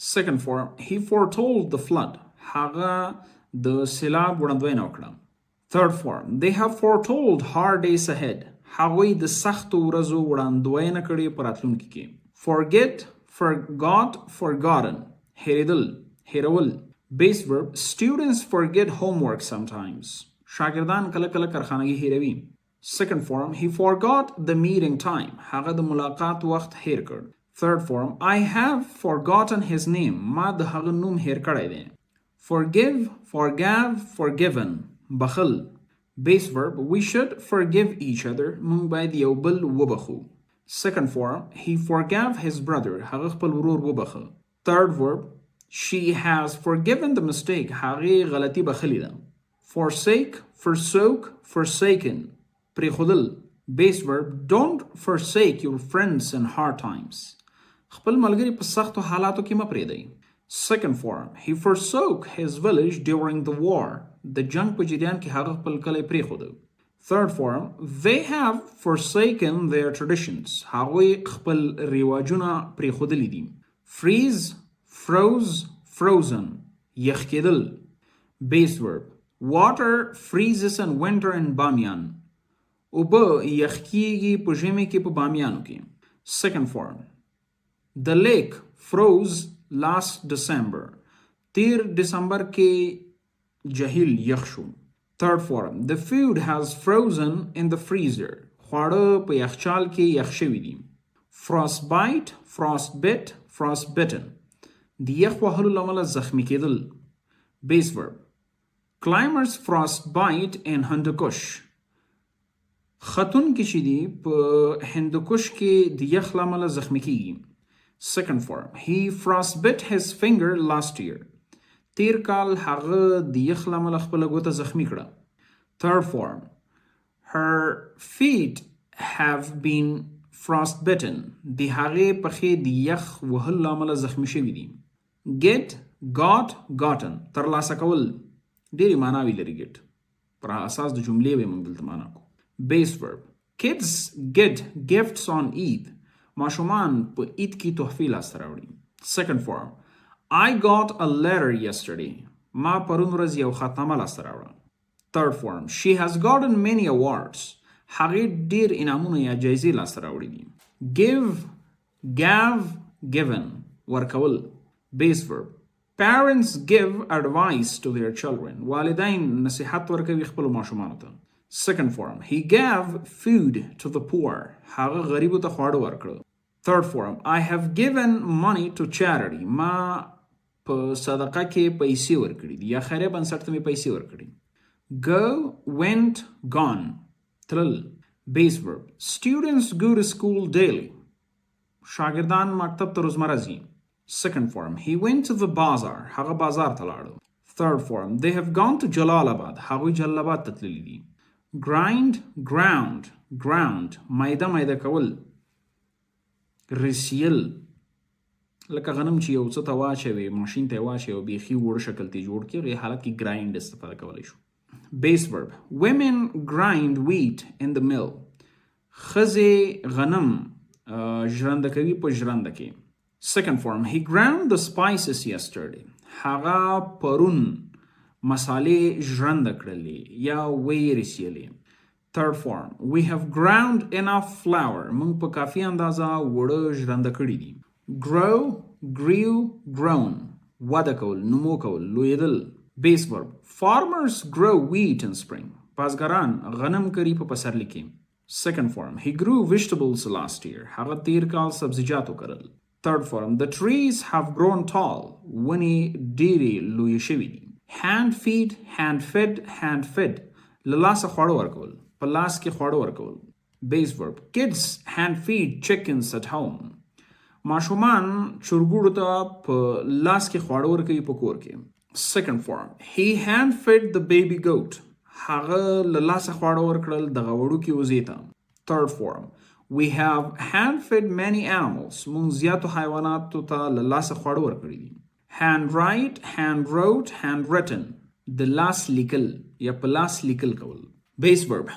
Second form, he foretold the flood. هغه د سیلاب وړاندوینه وکړه. Third form, they have foretold hard days ahead. هغوی د سختو ورځو وړاندوینه کړې په راتلونکي کې. Forget, forgot, forgotten. هېرېدل، هېرول. Base verb, students forget homework sometimes. شاګردان کله کله کارخانګي هېروي. Second form, he forgot the meeting time. هغه د ملاقات وخت هیر کړ. Third form, I have forgotten his name. ما د هغه نوم هیر کړی دی. Forgive, forgave, forgiven. بخل. Base verb, we should forgive each other. موږ باید یو بل وبخو. Second form, he forgave his brother. هغه خپل ورور وبخه. Third verb, she has forgiven the mistake. هغه غلطي بخلی ده. Forsake, forsook, forsaken. پرېښودل. Base verb, don't forsake your friends in hard times. خپل ملګری په سختو حالاتو کې مه پرېږدئ. Second form, he forsook his village during the war. د جنگ په جریان کې هغه خپل کلی پرېښوده. Third form, they have forsaken their traditions. هغوی خپل رواجونه پرېښودلي دي. Freeze, froze, frozen. یخ کېدل. Base verb, water freezes in winter in Bamiyan. اوبه یخ کیږي په ژمي کې په بامیانو کې. Second form, the lake froze last December. تیر دسمبر کې جهیل یخ شو. Third form, the food has frozen in the freezer. خواړه په یخچال کې یخ شوي دي. Frostbite, frostbit, frostbitten. د یخ وهلو له امله زخمي کېدل. Base verb, climbers frostbite in Hindukush. خطون کې چې دي په هندوکش کې د یخ له امله زخمي کېږي. Second form, he frostbit his finger last year. تیر کال هغه د یخ له امله خپله ګوته زخمي کړه. Third form, her feet have been frostbitten. د هغې پښې د یخ وهلو له امله زخمي شوي دي. Get, got, gotten. ترلاسه کول. ډېرې معناوې لري get. پر اساس د جملې به موږ دلته معنا کوو. Base verb, kids get gifts on Eid. ماشومان په عید کې تحفې لاسته راوړي. Second form, I got a letter yesterday. ما پرون ورځ یو خطنامه لاسته راوړه. Third form, she has gotten many awards. هغې ډېر انعامونه یا جایزې لاسته راوړي دي. Give, gave, given. ورکول. Base verb, parents give advice to their children. والدین نصیحت ورکوي خپلو ماشومانو ته. Second form, he gave food to the poor. هغه غریبو ته خواړه ورکړل. Third form, I have given money to charity. ما په صدقه کې پیسې ورکړي دي یا خیریه بنسټ ته مې پیسې ورکړي. Go, went, gone. تلل. Base verb, students go to school daily. شاګردان مکتب ته روزمره ځي. Second form, he went to the bazaar. هغه بازار ته لاړو. Third form, they have gone to Jalalabad. هغوی جلال آباد ته تللي دي. Grind, ground, ground. مایده مایده کول. ریسیل لکه غنم چې یو څه ته واچوي ماشین ته واچوي او بیخي وړه شکل ته جوړ کړي هغې حالت کې ګرایند استفاده کولی شو. بیس ورب women grind wheat in the mill. ښځې غنم ژرنده کوي په ژرنده کې. Second form, he ground the spices yesterday. هغه پرون مسالې ژرنده کړلې یا ویې ریسیلې. Third form, we have ground enough flour. موږ په کافي اندازه وړه ژرنده کړي دي. Grow, grew, grown. وده کول، نمو کول، لویدل. Base verb, farmers grow wheat in spring. بازګران غنم کري په پسرلي کې. Second form, he grew vegetables last year. هغه تیر کال سبزیجات وکرل. Third form, the trees have grown tall. ونې ډېرې لویې شوي دي. Hand feed, hand fed, hand fed. له لاسه خواړه ورکول، په لاس کې خواړه ورکول. Base verb, kids hand feed chickens at home. ماشومان چرګوړو ته په لاس کې خواړه ورکوي په کور کې. Second form, he hand fed the baby goat. هغه له لاسه خواړه ورکړل دغه وړوکي وزې ته. Third form, we have hand fed many animals. موږ زیاتو حیواناتو ته له لاسه خواړه ورکړي دي. Hand write, hand wrote, hand written. د لاس لیکل یا په لاس لیکل کول. Base verb,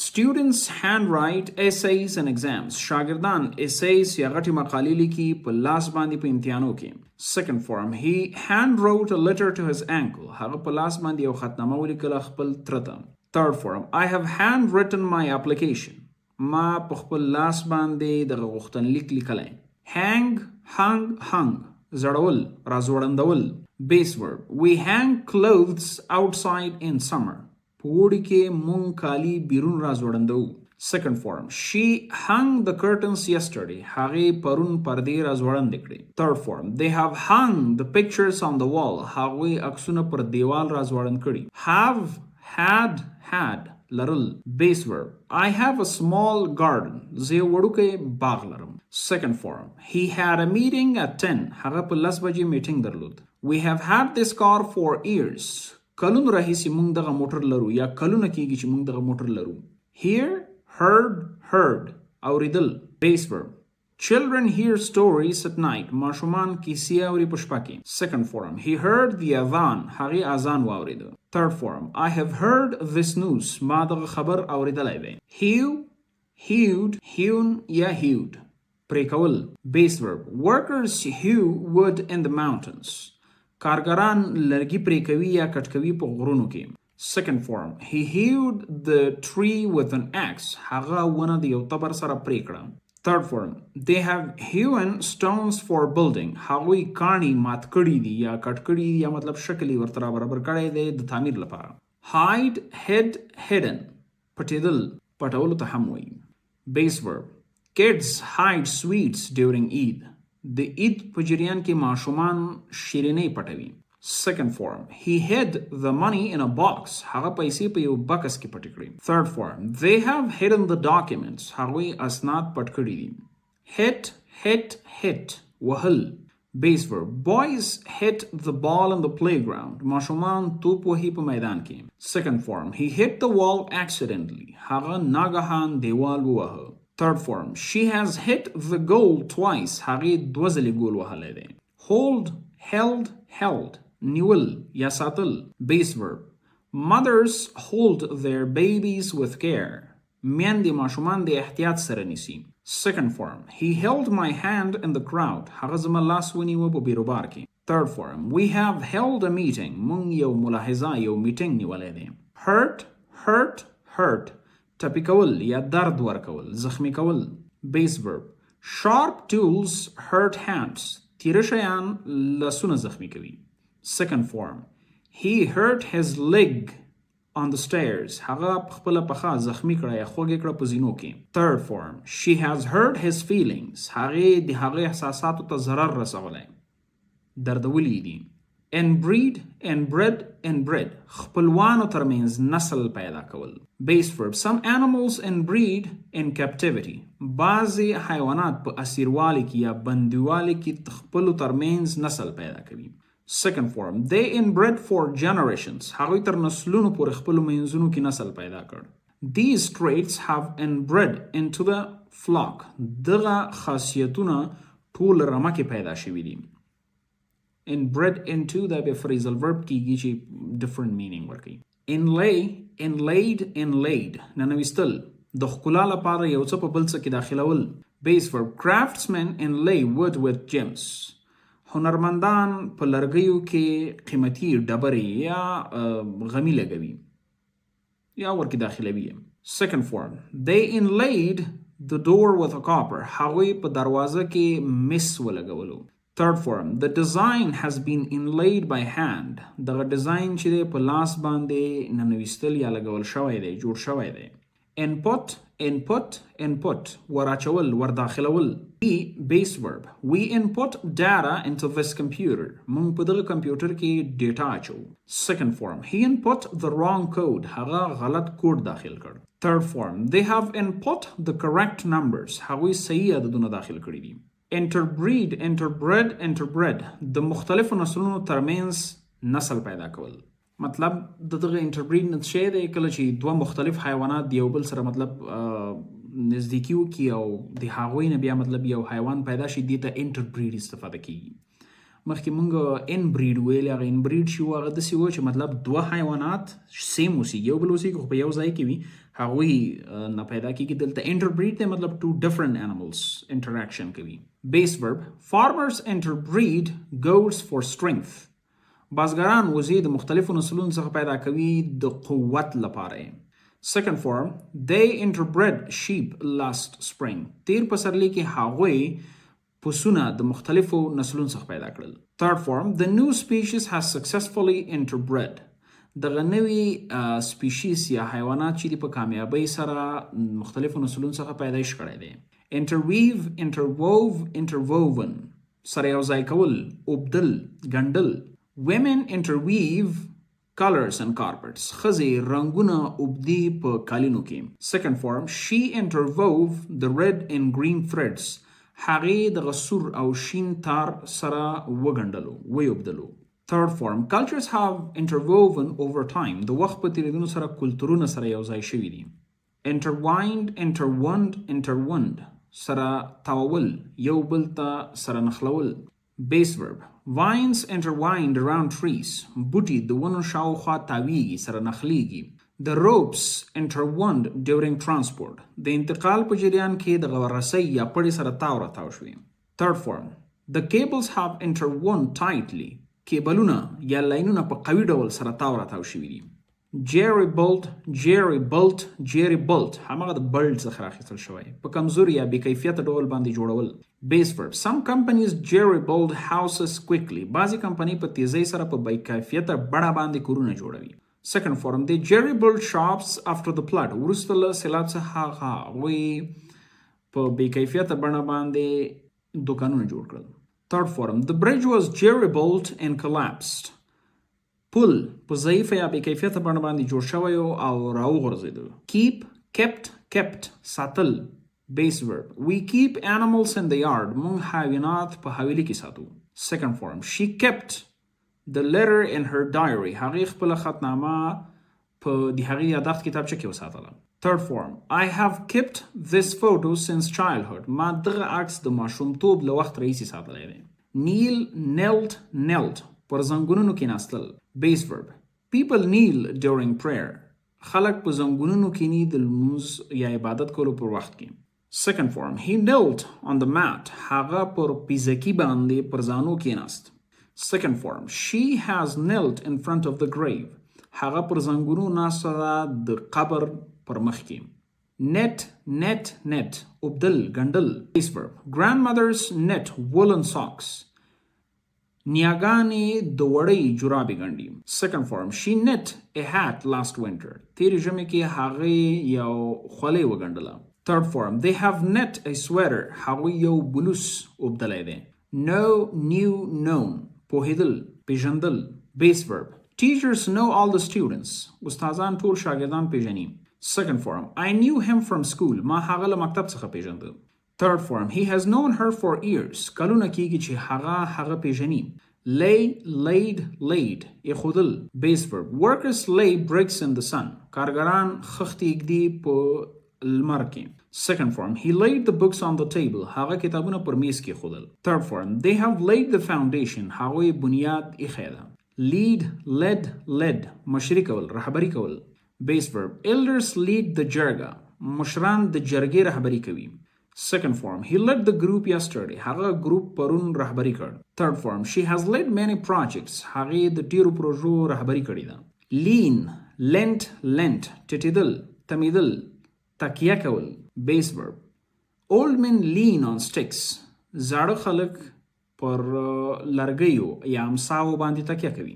students hand write essays and exams. شاګردان essays یا غټي مقالې لیکي په لاس باندې په امتحانو کې. Second form, he hand wrote a letter to his uncle. هغه په لاس باندې یو خطنامه ولیکله خپل تره ته. Third form, I have hand written my application. ما په خپل لاس باندې دغه غوښتنلیک لیکلی. Hang, hung, hung. زړول، رازوړندول. Base verb, we hang clothes outside in summer. په اوړي کې مونږ کالي بیرون رازوړندو. Second form, she hung the curtains yesterday. هغې پرون پردې رازوړندې کړې. Third form, they have hung the pictures on the wall. هغوی عکسونه پر دیوال رازوړند کړي. Have, had, had. لرل. Base verb, I have a small garden. زه یو وړوکی باغ لرم. Second form, he had a meeting at 10. هغه په 10 بجې میټینګ درلود. We have had this car for years. کلونو راهیسې موږ دغه موټر لرو یا کلونه کېږي چې موږ دغه موټر لرو. Hear, heard, heard. اوریدل. Base verb, children hear stories at night. ماشومان کیسې اوري په شپه کې. Second form, he heard the adhan. هغې اذان واورېده. Third form, I have heard this news. ما دغه خبر اوریدلی دی. Hew, hewed, hewn یا hewed. پرې کول. Base verb, workers hew wood in the mountains. کارګران لرګي پرې کوي یا کټ کوي په غرونو کې. Second form, he hewed the tree with an axe. هغه ونه د یو تبر سره پرې کړه. Third form, they have hewn stones for building. هغوی کاڼي مات کړي دي یا کټ کړي دي یا مطلب شکل یې ورته برابر کړی دی د تعمیر لپاره. Hide, hid, hidden. پټېدل، پټولو ته هم وایي. Base verb, kids hide sweets during Eid. د عید په جریان کې ماشومان شیرینۍ پټوي. Second form, he hid the money in a box. هغه پیسې په یو بکس کې پټې کړې. Third form, they have hidden the documents. هغوی اسناد پټ کړي دي. Hit, hit, hit. وهل. Base verb, boys hit the ball in the playground. ماشومان توپ وهي په میدان کې. Second form, he hit the wall accidentally. هغه ناګهان دیوال ووهه. Third form, she has hit the goal twice. هغې 2 ځلې ګول وهلی دی. Hold, held, held. نیول یا ساتل. Base verb, mothers hold their babies with care. میندې ماشومان د احتیاط سره نیسي. Second form, he held my hand in the crowd. هغه زما لاس ونیوه په بیروبار کې. Third form, we have held a meeting. مونږ یو ملاحظه یو میټینګ نیولی دی. Hurt, hurt, hurt. ټپي کول یا درد ورکول، زخمی کول. Base verb, sharp tools hurt hands. تیره شیان لاسونه زخمی کوي. Second form, he hurt his leg on the stairs. هغه خپله پښه زخمی کړه یا خوږې کړه په زینو کې. Third form, she has hurt his feelings. هغې د هغې احساساتو ته ضرر رسولی، دردولی دي. Inbreed, inbred, inbred. خپلوانو ترمنځ نسل پیدا کول. Base verb, some animals inbreed in captivity. بعضی حیوانات په اسیروالي کې یا بندیوالي کې خپلو ترمنځ نسل پیدا کوي. Second form, they inbred for generations. هغوی تر نسلونو پورې خپلو منځونو کې نسل پیدا کړ. These traits have inbred into the flock. دغه خاصیتونه ټول رمه کې پیدا شوي دي. Inbred into دا به phrasal verb کیږي چې different meaning ورکوي. Inlaid ننویستل د ښکلا لپاره یو څه په بل څه کې داخلول. Base verb craftsmen inlay wood with gems. هنرمندان په لرګیو کې قیمتي ډبرې یا غمی لګوي یا ورکی داخلوي. Second form, they inlaid the door with a copper. هغوی په دروازه کې مس ولګولو. Third form, the design has been inlaid by hand. دغه ډیزاین چې دی په لاس باندې ننویستل یا لګول شوی دی، جوړ شوی دی. Input وراچول، ورداخلول. Base verb, we input data into this computer. مونږ په دغه کمپیوټر کې ډیټا اچو. Second form, he input the wrong code. هغه غلط کوډ داخل کړ. Third form, they have input the correct numbers. هغوی صحیح عددونه داخل کړي دي. interbred د مختلفو نسلونو ترمنځ نسل پیدا کول. مطلب دغه انټربریډ نه شی دی کله چې دوه مختلف حیوانات د یو بل سره مطلب نزدیکی وکړي او د هغوی نه بیا مطلب یو حیوان پیدا شي، دې ته انټربریډ استفاده کیږي. مخکې مونږ انبریډ ویل، هغه انبریډ چې و هغه داسې و چې مطلب دوه حیوانات سیم اوسېږي، یو بل اوسېږي خو په یو ځای کې وي، هغوی نه پیدا کیږي. دلته انټربریډ دی مطلب ټو ډفرنٹ انیملز انټراکشن کوي. بیس ورب farmers interbreed goats for strength. بازګران وزې د مختلفو نسلونو څخه پیدا کوي د قوت لپاره. Second form, they interbred sheep last spring. تیر پسرلی کې هغوی پسونه د مختلفو نسلونو څخه پیدا کړل. Third form, the new species has successfully interbred. دغه نوې سپیشیز یا حیوانات چې دی په کامیابۍ سره مختلفو نسلونو څخه پیدایش کړی دی. Interweave, interwove, interwoven. سره یو ځای کول، اوبدل، ګنډل. Women interweave colors and carpets. ښځې رنګونه اوبدي په قالینو کې. Second form, she interwove the red and green threads. هغې دغه سور او شین تار سره وګنډلو، ویوبدلو. Third form, cultures have interwoven over time. د وخت په تیریدونو سره کلتورونه سره یو ځای شوي دي. Intertwined, interwound. سره تاوول، یو بل ته سره نښلول. Base verb, vines intertwined around trees. بوټي د ونو شاوخوا تاویږي، سره نښلیږي. The ropes interwound during transport. د انتقال په جریان کې د رسۍ یا پړې سره تاو راتاو شوي. Third form, the cables have interwound tightly. کیبلونه یا لاینونه په قوي ډول سره تاو راتاو شوي دي. Jerry built همغه د بلډ څخه راخیستل شوی، په کمزوري یا بې کیفیته ډول باندې جوړول. Base verb, some companies jerry build houses quickly. بعضې کمپنۍ په تیزۍ سره په بې کیفیته بڼه باندې کورونه جوړوي. Second form, they jerry build shops after the flood. وروسته له سیلاب څخه هغوی په بې کیفیته بڼه باندې دوکانونه جوړ کړل. Third form, the bridge was jerry built and collapsed. پل په ضعیفه یا بې کیفیته بڼه باندې جوړ شوی او راوغورځېدو. Keep ساتل. Base verb, we keep animals in the yard. مونږ حیوانات په حویلي کې ساتو. Second form, she kept the letter in her diary. هغې خپله خطنامه په د هغې یادښت کتابچه کې وساتله. Third form, I have kept this photo since childhood. ما دغه عکس د ماشومتوب له وخت راهیسې ساتلی دی. knelt پر زنګونونو کې ناستل. Base verb, people kneel during prayer. خلق په زنګونونو کې نی د لمونځ یا عبادت کولو پر وخت کې. Second form, he knelt on the mat. هغه پر پیزکی باندې پر زانو کې ناست. Second form, she has knelt in front of the grave. هغه پر زنګونو ناسته د قبر پر مخ کې. Net اوبدل، ګنډل. Base verb, grandmothers knit woolen socks. نیاګانې د وړۍ جرابې ګنډي. Second form, she knit a hat last winter. تیرې ژمي کې هغې یو خولۍ وګنډله. Third form, they have knit a sweater. هغوی یو بلوس اوبدلی دی. Knew, known. پوهېدل، پیژندل. Base verb, teachers know all the students. استادان ټول شاګردان پیژني. Second form, I knew him from school. ما هغه له مکتب څخه پیژنده. Third form, he has known her for years. کلونه کېږي چې هغه پیژني. lay, laid, laid ایښودل base verb workers lay bricks in the sun کارګران خښتې ږدي په لمر کې second form he laid the books on the table هغه کتابونه پر میز کې ایښودل third form they have laid the foundation هغوی بنیاد ایښی ده lead, led, led مشري کول رهبري کول base verb elders lead the jarga مشران د جرګې رهبري کوي second form he led the group yesterday هغه ګروپ پرون رهبري کړ third form she has led many projects هغې د ډیرو پروژو رهبري کړې ده lean, lent, lent ټټېدل تمیدل تکیه کول base verb old men lean on sticks زاړه خلک پر لرګیو یا امساو باندې تکیه کوي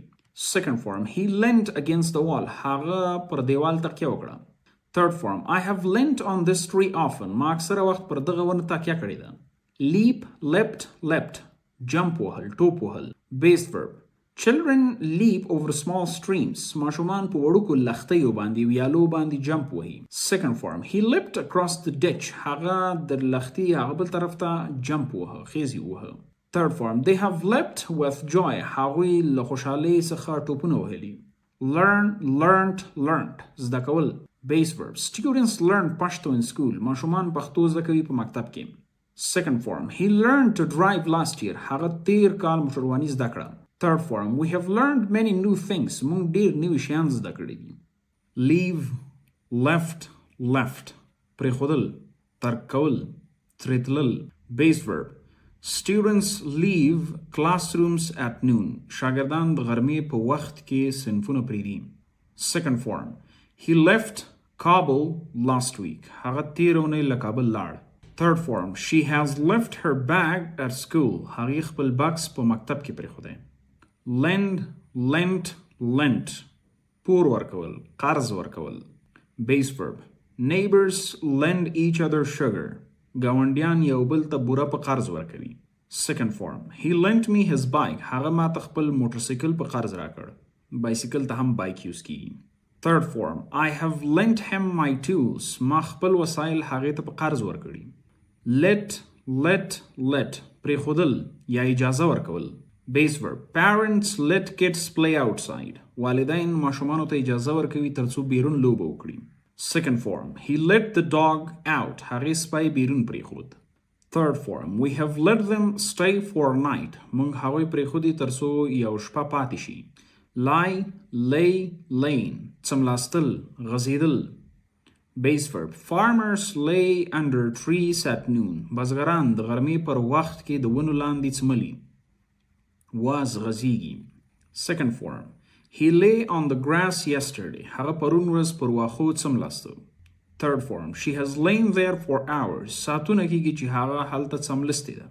second form he leant against the wall هغه پر دیوال تکیه وکړه third form I have leant on this tree often ما اکثره وخت پر دغه ونه تکیه کړې ده leap, leapt, leapt jump وهل ټوپ وهل base verb children leap over small streams ماشومان په وړوکو لښتیو باندې ویالو باندې جمپ وهي second form he leapt across the ditch هغه د لښتي هغه بل طرف ته جمپ وهه خیزي وهه third form they have leapt with joy هغوی له خوشحالۍ څخه ټوپونه وهلي learn, learnt, learnt زده کول base verb students learn Pashto in school ماشومان پښتو زده کوي په مکتب کې second form he learned to drive last year هغه تیر کال موټرواني زده کړه third form we have learned many new things موږ ډیر نوي شیان زده کړي دي leave, left, left پرېښودل ترک کول ترېتلل base verb students leave classrooms at noon شاګردان د غرمې په وخت کې صنفونه پرېږدي second form he left Kabul last week هغه تیر اونۍ له کابل لاړ third form she has left her bag at school هغې خپل بکس په مکتب کې پرېښودی lend, lent, lent پور ورکول قرض ورکول base verb neighbors lend each other sugar ګاونډیان یو بل ته بوره په قرض ورکوي second form he lent me his bike هغه ما ته خپل موټرسایکل په قرض راکړ بایسیکل ته هم بایک یوز کیږي third form I have lent him my tools ما خپل وسایل هغې ته په قرض ورکړي let پرېښودل یا اجازه ورکول base verb parents let kids play outside والدین ماشومانو ته اجازه ورکوي ترڅو بیرون لوبه وکړي second form he let the dog out هغې سپی بیرون پرېښود third form we have let them stay for a night موږ هغوی پرېښودي ترڅو یو شپه پاتې شي lie, lay, lain څملاستل غځېدل base verb farmers lay under trees at noon بزګران د غرمې پر وخت کې د ونو لاندې څملي واز غځېږي second form he lay on the grass yesterday هغه پرون ورځ پر واښو څملاسته third form she has lain there for hours ساعتونه کېږي چې هغه هلته څملستې ده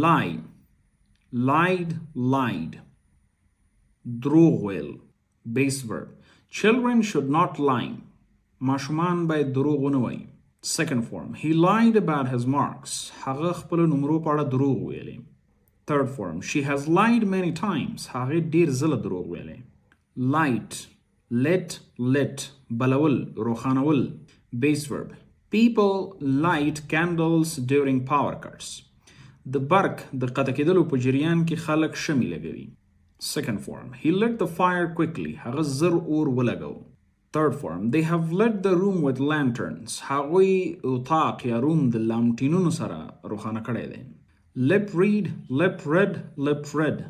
lie, lied, lied دروغ ویل base verb children should not lie ماشومان باید دروغ ونه وایي second form he lied about his marks هغه خپل نمرو په اړه دروغ ویلي third form she has lied many times هغې ډیر ځله دروغ ویلي light, let بلول روښانول base verb people light candles during power cuts د برق د قطع کېدلو په جریان کې خلک شمع لګوي second form he lit the fire quickly هغه زر اور ولګو third form they have lit the room with lanterns هغوی اتاق یا روم د لامټینونو سره روښانه کړی دی lip read, lip read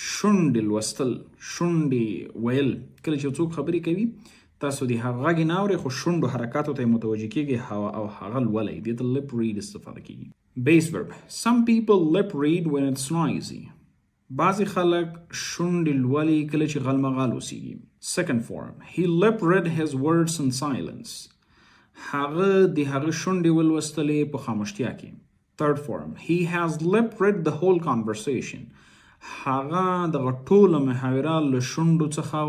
شونډې لوستل شونډې ویل کله چې څوک خبرې کوي تاسو د هغه غږ نه اورئ خو شونډو حرکاتو ته یې متوجه کیږئ او هغه لولئ دې ته lip read استفاده کیږي base verb some people lip read when it's noisy بعضی خلک شونډې لولي کله چې غلمغال اوسیږي second form he lip read his words in silence هغه د هغه شونډې ولوستلې په خاموشتیا کې third form he has lip read the whole conversation هغه دغه ټوله محاوره له شونډو څخه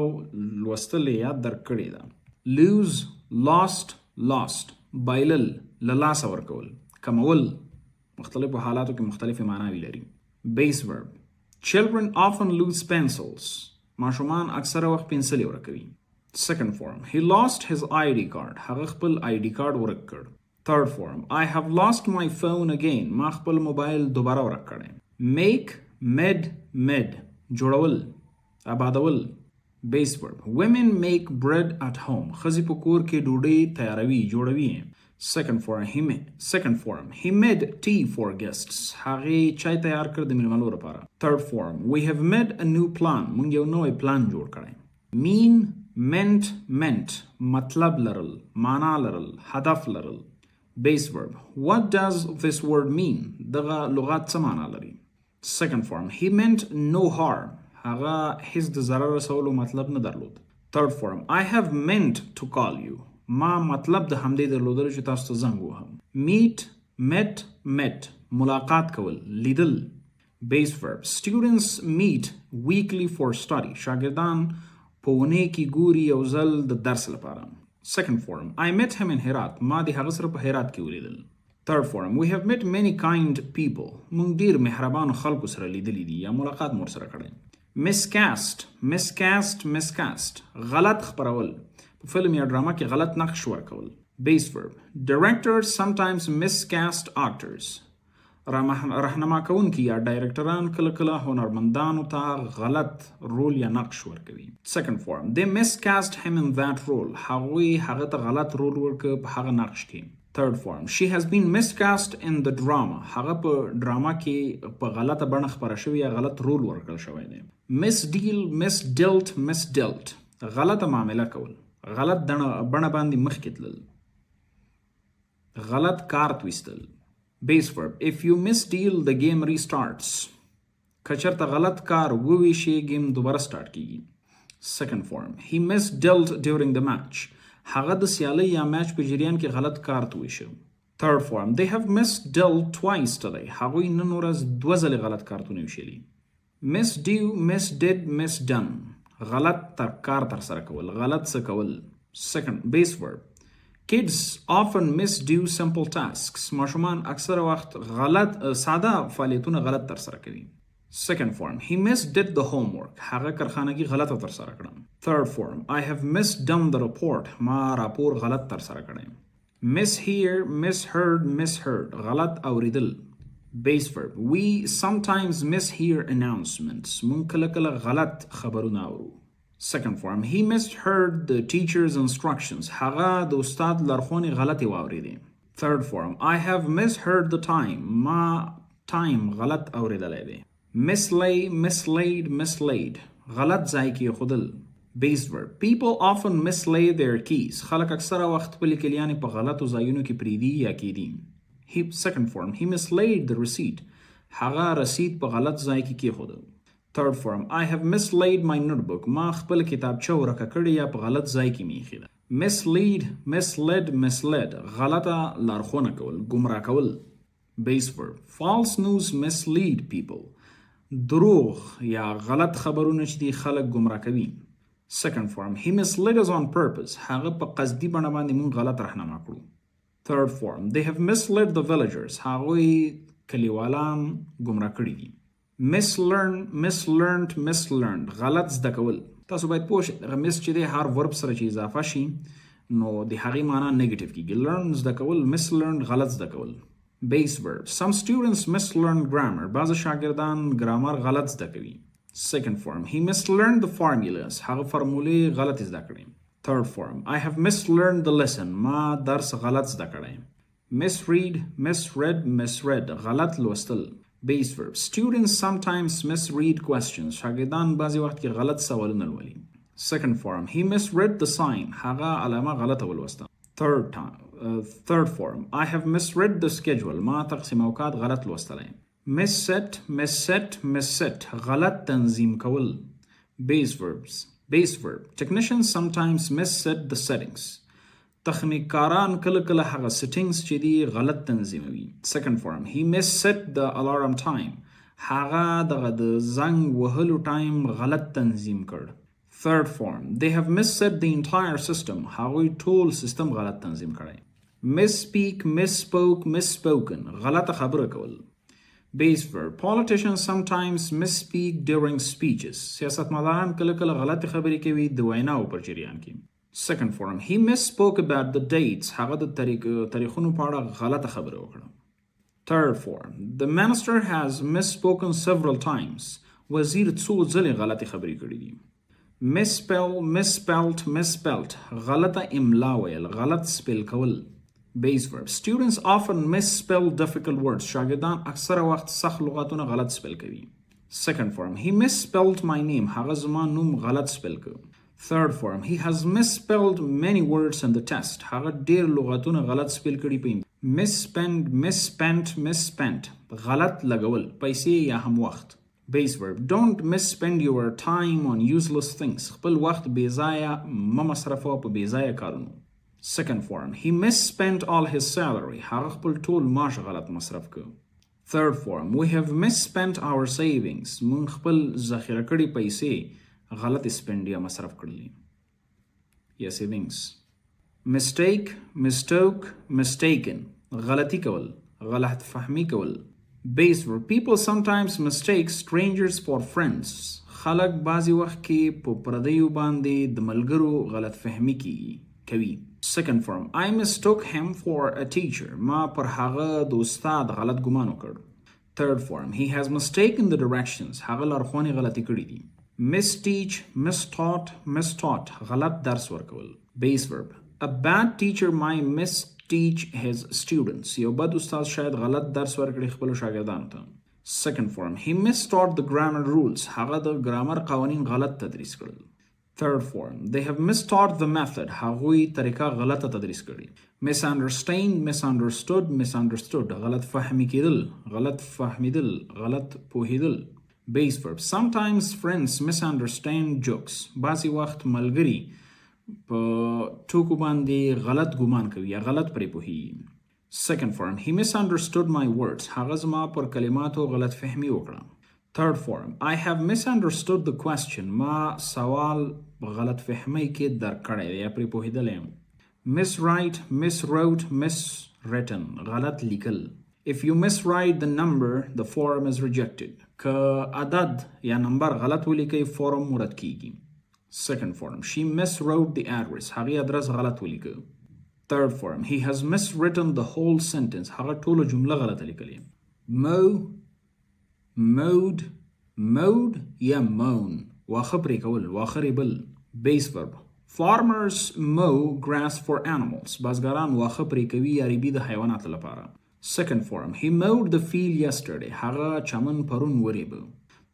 لوستلې یا درک کړې ده lose, lost بایلل له لاسه ورکول کمول مختلفو حالاتو کې مختلفې معناوې لري base verb children often lose pencils ماشومان اکثره وخت پنسلې ورکوي second form he lost his ID card هغه خپل ID کارت ورک کړ third form I have lost my phone again ما خپل موبایل دوباره ورک کړی make, made جوړول آبادول. Base verb. Women make bread at home. ښځې په کور کې ډوډۍ تیاروي جوړوي. Second form. He made tea for guests. هغې چای تیار کړ د مېلمنو لپاره. Third form. We have made a new plan. موږ یو نوی پلان جوړ کړی. meant مطلب لرل، معنا لرل، هدف لرل. Base verb. What does this word mean? دغه لغات څه معنا لري؟ Second form. He meant no harm. هغه هیڅ د ضرر رسولو مطلب نه درلود. Third form. I have meant to call you. ما مطلب د همدې درلودلو چې تاسو ته زنګ وهم. met ملاقات کول، لیدل. Base verb. Students meet weekly for study. شاګردان په اونۍ کې ګوري یو ځل د درس لپاره. Second form. I met him in Herat. ما د هغه سره په هرات کې ولیدل. Third form. We have met many kind people. موږ ډیر مهربان خلکو سره لیدلی دي یا ملاقات مور سره کړی. miscast غلط خبرول، په فلم یا ډراما کې غلط نقش ورکول. Base verb. Directors sometimes miscast actors. رهنما کوونکي یا ډایرکټران کله کله هنرمندانو ته غلط رول یا نقش ورکوي. Second form. They miscast him in that role. هغوی هغه ته غلط رول ورکړ په هغه نقش کې. Third form. She has been miscast in the drama. هغه په ډراما کې په غلطه بڼه خبره شوې یا غلط رول ورکړل شوی دی. misdealt غلطه معامله کول، غلط بڼه باندې مخکې تلل، غلط کارت ویستل. Base verb. If you misdeal, the game restarts. کچرته غلط کار وویشي گیم دوباره سٹارټ کیږي. Second form. He misdealt during the match. هغه د سیالۍ یا میچ په جریان کې غلط کارت ویشه. Third form. They have misdealt twice today. هغوی نن ورځ 2 ځلې غلط کارتونه ویشلي. misdo, misdid, misdone غلط کار تر سره کول، غلط څه کول. Second. Base verb. Kids often misdo simple tasks. ماشومان اکثر وخت غلط ساده فعالیتونه غلط تر سره کوي. Second form. He misdid the homework. هغه کارخانګي غلطه تر سره کړم. Third form. I have misdone the report. ما راپور غلط تر سره کړم. mishear, misheard غلط اوریدل. Base verb. We sometimes mishear announcements. مون کله کله غلط خبرونه اورو. Second form. He misheard the teacher's instructions. هغه د استاد لارښوونې غلطې واورېدې. Third form. I have misheard the time. ما time غلط اوریدلی دی. mislaid غلط ځای کې خودل. Base verb. People often mislay their keys. خلک اکثره وخت خپل کلیانې په غلطو ځایونو کې پریدي یا کیدي. Second form. He mislaid the receipt. هغه رسید په غلط ځای کې کیښودل. Third form. I have mislaid my notebook. ما خپل کتابچه ورکه کړې یا په غلط ځای کې مې ایښې ده. misled غلطه لارښوونه کول، ګمراه کول. Base verb. False news mislead people. دروغ یا غلط خبرونه چې دي خلک ګمراه کوي. Second form. He misled us on purpose. هغه په قصدي بڼه باندې موږ غلط رهنما کړو. Third form. They have misled the villagers. هغوی کلیوالان ګمراه کړي دي. mislearned غلط زده کول. تاسو باید پوه شئ دغه miss چې دی هر ورب سره چې اضافه شي نو د هغې معنا نیگیټیو کیږي. learn زده کول، mislearn غلط زده کول. Base verb. Some students mislearn grammar. بعض شاګردان ګرامر غلط زده کوي. Second form. He mislearned the formulas. هغه فرمولې غلط زده کړې. Third form. I have mislearned the lesson. ما درس غلط زده کړی. misread غلط لوستل. Base verb. Students sometimes misread questions. شاګردان بعضی وخت کې غلط سوالونه لولي. Second form. He misread the sign. هغه علامه غلطه ولوسته. Third form. I have misread the schedule. ما تقسیم اوقات غلط لوستلی. misset غلط تنظیم کول. Base verb. Technicians sometimes misset the settings. تخنیکاران کله کله هغه settings چې دی غلط تنظیموي. Second form. He misset the alarm time. هغه دغه د زنګ وهلو ټایم غلط تنظیم کړ. Third form. They have misset the entire system. هغوی ټول سیستم غلط تنظیم کړی. misspeak, misspoke, misspoken غلطه خبره کول. Base verb. Politicians sometimes misspeak during speeches. سیاستمداران کله کله غلط خبرې کوي د ویناو پر جریان کې. Second form. He misspoke about the dates. هغه د تاریخونو په اړه غلطه خبره وکړه. Third form, the minister has misspoken several times. وزیر څو ځلې غلطې خبرې کړې دي. misspelt غلطه املا ویل، غلط سپیل کول. Base verb. Students often misspell difficult words. شاګردان اکثره وخت سخت لغاتونه غلط سپیل کوي. Second form, he misspelled my name. هغه زما نوم غلط سپیل کړ. Third form, he has misspelled many words in the test. هغه ډیر لغاتونه غلط سپیل کړي په misspent غلط لګول، پیسې یا هم وخت. Base verb. Don't misspend your time on useless things. خپل وخت بې ځایه مه مصرفوه په بې ځایه کارونو. Second form, he misspent all his salary. هغه خپل ټول معاش غلط مصرف کړ. Third form, we have misspent our savings. مونږ خپل ذخیره کړي پیسې غلط سپند یا مصرف کړلې. یا savings. Mistake, mistook, mistaken. غلطی کول، غلط فهمی کول. Base verb. People sometimes mistake strangers for friends. خلق بعضی وخت کې په پردیو باندې د ملګرو غلط فهمی کوي. Second form, I mistook him for a teacher. ما پر هغه د استاد غلط ګمان وکړ. Third form, he has mistaken the directions. هغه لارښوونې غلطي کړې دي. Misteach, mistaught غلط درس ورکول. Base verb. A bad teacher might misteach his students. یو بد استاد شاید غلط درس ورکړي خپل شاګردانو ته. Second form, he mistaught the grammar rules. هغه د ګرامر قوانین غلط تدریس کړل. Third form, they have mistaught the method. هغوی طریقه غلطه تدریس کړي. misunderstood غلط فهمی کېدل، غلط فهمیدل، غلط پوهیدل. Base verb. Sometimes friends misunderstand jokes. بعضی وخت ملګری په ټوکو باندې غلط ګمان کوي یا غلط پرې پوهیږي. Second form, he misunderstood my words. هغه زما پر کلماتو غلط فهمی وکړه. Third form, I have misunderstood the question. ما سوال غلط فهمی کې درک کړی یا پرې پوهیدلی یم. Miswrite, miswrote, miswritten غلط لیکل. If you miswrite the number, the form is rejected. که عدد یا نمبر غلط ولیکي فورم مرد کیږي. Second form, she miswrote the address. هغې ادرس غلط ولیکه. Third form, he has miswritten the whole sentence. هغه ټوله جمله غلطه لیکلې. mowed یا mown واخه پرې کول، واخه ریبل. Base verb. Farmers mow grass for animals. بزګران واخه پرې کوي یا ریبي د حیواناتو لپاره. Second form, he mowed the field yesterday. هغه چمن پرون وریبه.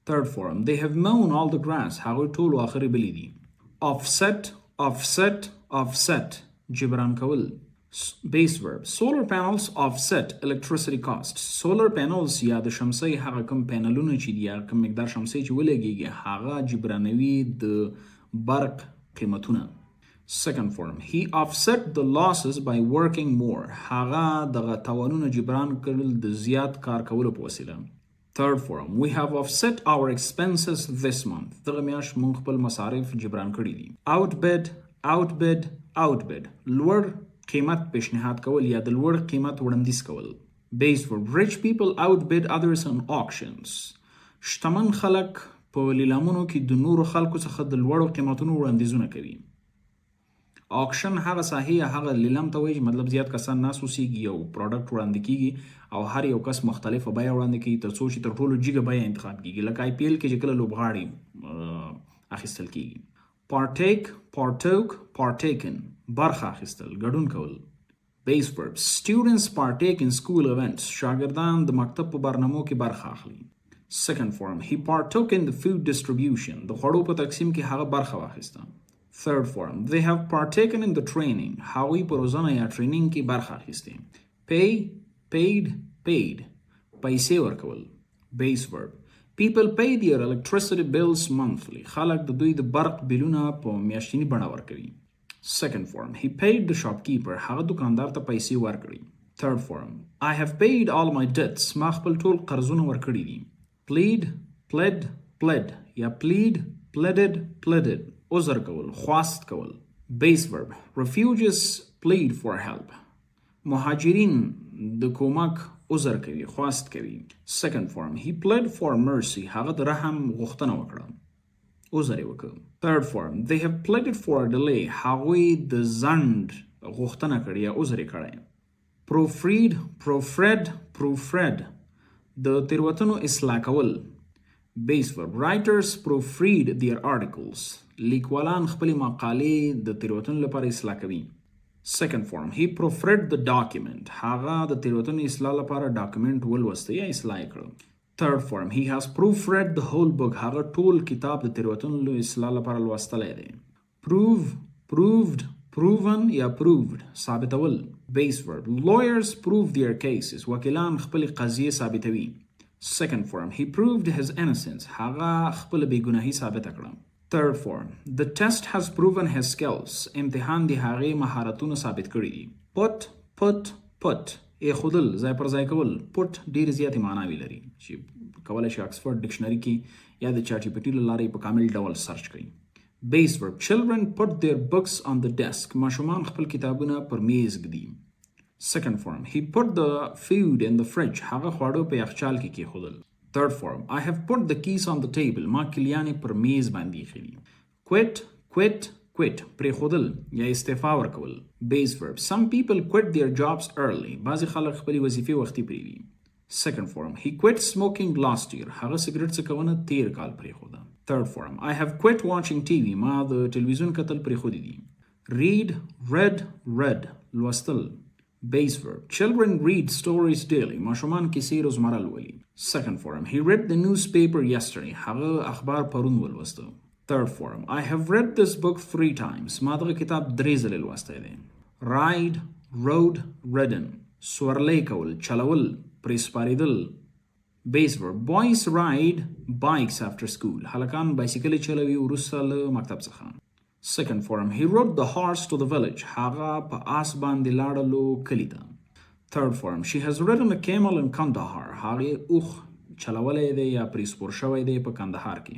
Third form, they have mown all the grass. هغه ټول واخه ریبلی دي. Offset جبران کول. Base verb. Solar panels offset electricity costs. Solar panels یا د شمسۍ هغه کم پینلونه چې دي یا کم مقدار شمسۍ چې ولګیږي هغه جبرانوي د برق قیمتونه. Second form, he offset the losses by working more. هغه دغه تاوانونه جبران کړل د زیات کار کولو په وسیله. Third form, we have offset our expenses this month. دغه میاشت مونږ خپل مصارف جبران کړي دي. Outbid لوړ قیمت پیشنهاد کول یا د لوړ قیمت وړاندیز کول. Base verb. Rich people outbid others on auctions. شتمن خلک په لیلامونو کې د نورو خلکو څخه د لوړو قیمتونو وړاندیزونه کوي. آکشن هغه ساحې هغه لیلام ته وایي چې مطلب زیات کسان ناست اوسیږي یو پروډکټ وړاندې کیږي او هر یو کس مختلفه بیه وړاندې کوي تر څو چې تر ټولو جګه بیه انتخاب کیږي. لکه IPL کې چې کله لوبغاړي اخیستل کیږي. Partaken برخه اخیستل، ګډون کول. Base verb. Students partake in school events. شاګردان د مکتب په برنامو کې برخه اخلي. Second form, he partook in the food distribution. د خوړو په تقسیم کې هغه برخه واخیسته. Third form, they have partaken in the training. هغوی په روزنه یا ټرینینګ کې برخه اخیستې. Paid پیسې ورکول. Base verb. People pay their electricity bills monthly. خلک د دوی د برق بیلونه په میاشتنی بڼه ورکوي. Second form, he paid the shopkeeper. هغه دکاندار ته پیسې ورکړي. Third form, I have paid all my debts. ما خپل ټول قرضونه ورکړي دي. Pled یا pleaded عذر کول، خواست کول. Base verb. Refugees plead for help. مهاجرین د کومک عذر کوي، خواست کوي. Second form, he pled for mercy. هغه د رحم غوښتنه وکړه، عذر یې وکړ. Third form, they have pleaded for a delay. هغوی د ځنډ غوښتنه کړې یا عذر یې کړی. proofread د تیروتنو اصلاح کول. Base verb. Writers proofread their articles. لیکوالان خپل مقالې د تیروتنو لپاره اصلاح کوي. Second form. He proofread the document. هغه د تیروتنو اصلاح لپاره ډاکومنټ ولوسته یا اصلاح کړ. Third form. He has proofread the whole book. هغه ټول کتاب د تیروتنو اصلاح لپاره لوستلی دی. Proved, proven یا proved ثابتول. Base verb. Lawyers prove their cases. وکیلان خپل قضیه ثابتوي. Second form. He proved his innocence. هغه خپل بیګناهي ثابته کړه. Third form. The test has proven his skills. امتحان د هغې مهارتونه ثابت کړي دي. Put ایښودل ځای پر ځای کول. Put ډېرې زیاتې معناوې لري چې کولی شي اکسفورډ ډکشنري کې یا د چاټ جی پي ټي له لارې په کامل ډول سرچ کړئ. Base verb. Children put their books on the desk. ماشومان خپل کتابونه پر میز ږدي. Second form. He put the food in the fridge. هغه خواړه په یخچال کې کېښودل. Third form. I have put the keys on the table. ما کلیانې پر میز باندې ایښي دي. Quit پرېښودل یا استعفا ورکول. Base verb. Some people quit their jobs early. بعضې خلک خپلې وظیفې وختي پرېږدي. Second form. He quit smoking last year. هغه سګرټ څکونه تیر کال پرېښوده. Third form. I have quit watching TV. ما د تلویزیون کتل پرېښودي دي. read لوستل. Base verb. Children read stories daily. ماشومان کیسې روزمره لولي. Second form. He read the newspaper yesterday. هغه اخبار پرون ولوسته. Third form. I have read this book 3 times. ما دغه کتاب 3 ځلې لوستی دی. rode, ridden. سورلی کول، چلول، پرې سپارېدل. Base verb. Boys ride bikes after school. هلکان بایسکلې چلوي وروسته له مکتب څخه. Second form. He rode the horse to the village. هغه په آس باندې لاړلو کلي ته. Third form. She has ridden a camel in Kandahar. هغې اوښ چلولی دی یا پرې سپور شوی دی په کندهار کې.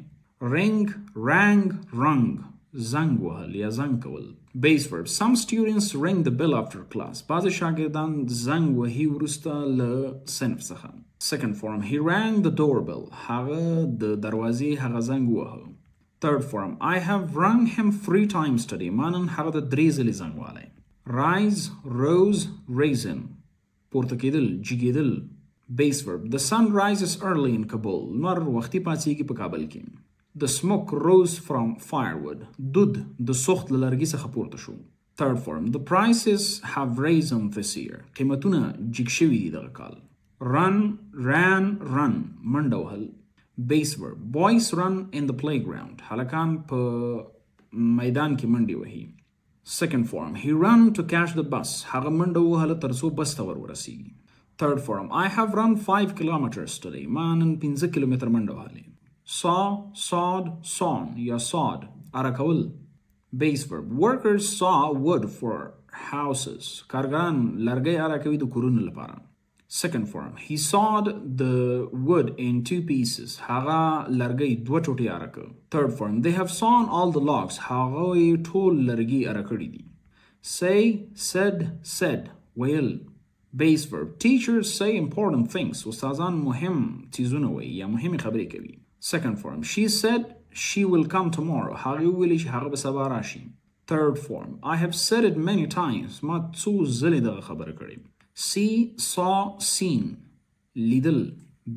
rang زنګ وهل یا زنګ کول. Base verb. Some students ring the bell after class. بعضې شاګردان زنګ وهي وروسته له صنف څخه. Second form. He rang the doorbell. هغه د دروازې هغه زنګ وهه. Third form. I have rung him 3 times today. ما نن هغه ته 3 ځلې زنګ وهلی. rose, raisin. پورته کېدل، جګېدل. Base verb. The sun rises early in Kabul. نور وختي پاڅېږي په کابل کې. The smoke rose from firewood. دود د سوخت له لرګي څخه پورته شو. Third form. The prices have risen this year. قیمتونه جګ شوي دي دغه کال. ran منډه وهل. Base verb. Boys run in the playground. هلکان په میدان کې منډې وهي. Second form. He ran to catch the bus. هغه منډه وهله تر څو بس ته ورسیږي. Third form. I have run 5 kilometers today. ما نن 5 کیلومتر منډه وهلې. sawn یا sawed ارکول. Base verb. Workers saw wood for houses. کارګران لرګي ارکوي د کورونو لپاره. Second form. He sawed the wood in 2 pieces. هغه لرګي 2 ټوټې ارکه. Third form. They have sawn all the logs. هغه ټول لرګي ارکړي دي. Say, said ویل. Base verb. Teachers say important things. استادان مهم چیزونه وایي یا مهمې خبرې کوي. Second form. She said she will come tomorrow. هغه ویلي چې هغه به سبا راشي. Third form. I have said it many times. ما څو ځلې دغه خبره کړې. See, saw, seen. لیدل.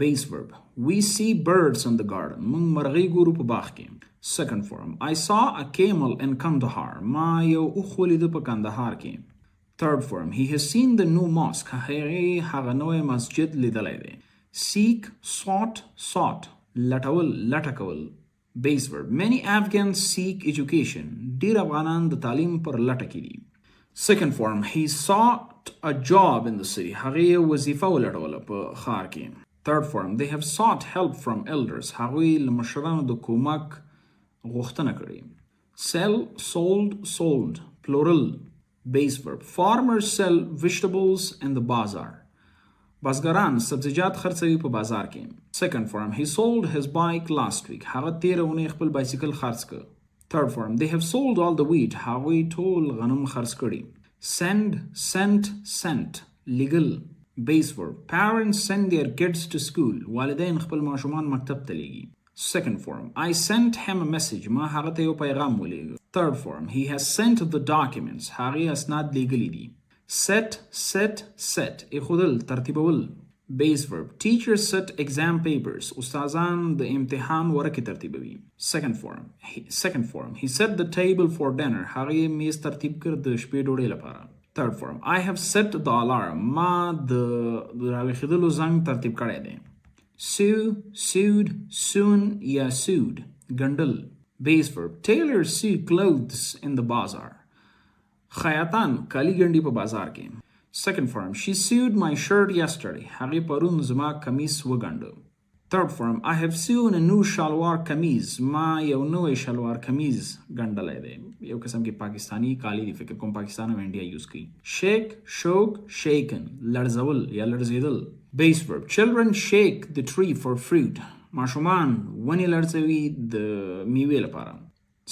Base verb. We see birds in the garden. موږ مرغۍ ګورو په باغ کې. Second form. I saw a camel in Kandahar. ما یو اوښ ولیده په کندهار کې. Third form. He has seen the new mosque. هغه نوی مسجد لیدلی دی. Seek, sought. لټول، لټه کول. Base verb. Many Afghans seek education. ډیر افغانان د تعلیم پر لټه کې دي. Second form. He sought a job in the city. هغې وظیفه ولټوله په ښار کې. Third form. They have sought help from elders. هغوی له مشرانو د کومک غوښتنه کړې. Sell, sold. Plural. Base verb. Farmers sell vegetables in the bazaar. بازګران سبزیجات خرڅوي په بازار کې. Second form. He sold his bike last week. هغه تیره اونۍ خپل بایسکل خرڅ کړ. Third form. They have sold all the wheat. هغوی ټول غنم خرڅ کړي. Send, sent. Legal. Base verb. Parents send their kids to school. والدین خپل ماشومان مکتب ته لیږي. Second form. I sent him a message. ما هغه ته یو پیغام ولیږه. Third form. He has sent the documents. هغې اسناد لیږلي دي. set ایخودل ترتیبول. Base verb. Teachers set exam papers. استادان د امتحان ورقې ترتیبوي. Second form. He set the table for dinner. هغه میز ترتیب کړ د شپې ډوډۍ لپاره. Third form. I have set the alarm. ما د راویښېدلو زنګ ترتیب کړی دی. Sewed, soon یا sewed. ګنډل. Base verb. Tailors sew clothes in the bazaar. خیاطان کالی ګنډي په بازار کې. Second form. She sewed my shirt yesterday. هغې پرون زما کمیس وګنډه. Third form. I have sewn a new shalwar kameez. ما یو نوی شلوار کمیز ګنډلی دی. یو قسم کې پاکستانی کالی دی. فکر کوم پاکستان او انډیا یوز کوي. Shake, shook, shaken. لړزول یا لړزیدل. Base verb. Children shake the tree for fruit. ماشومان ونې لړزوي د میوې لپاره.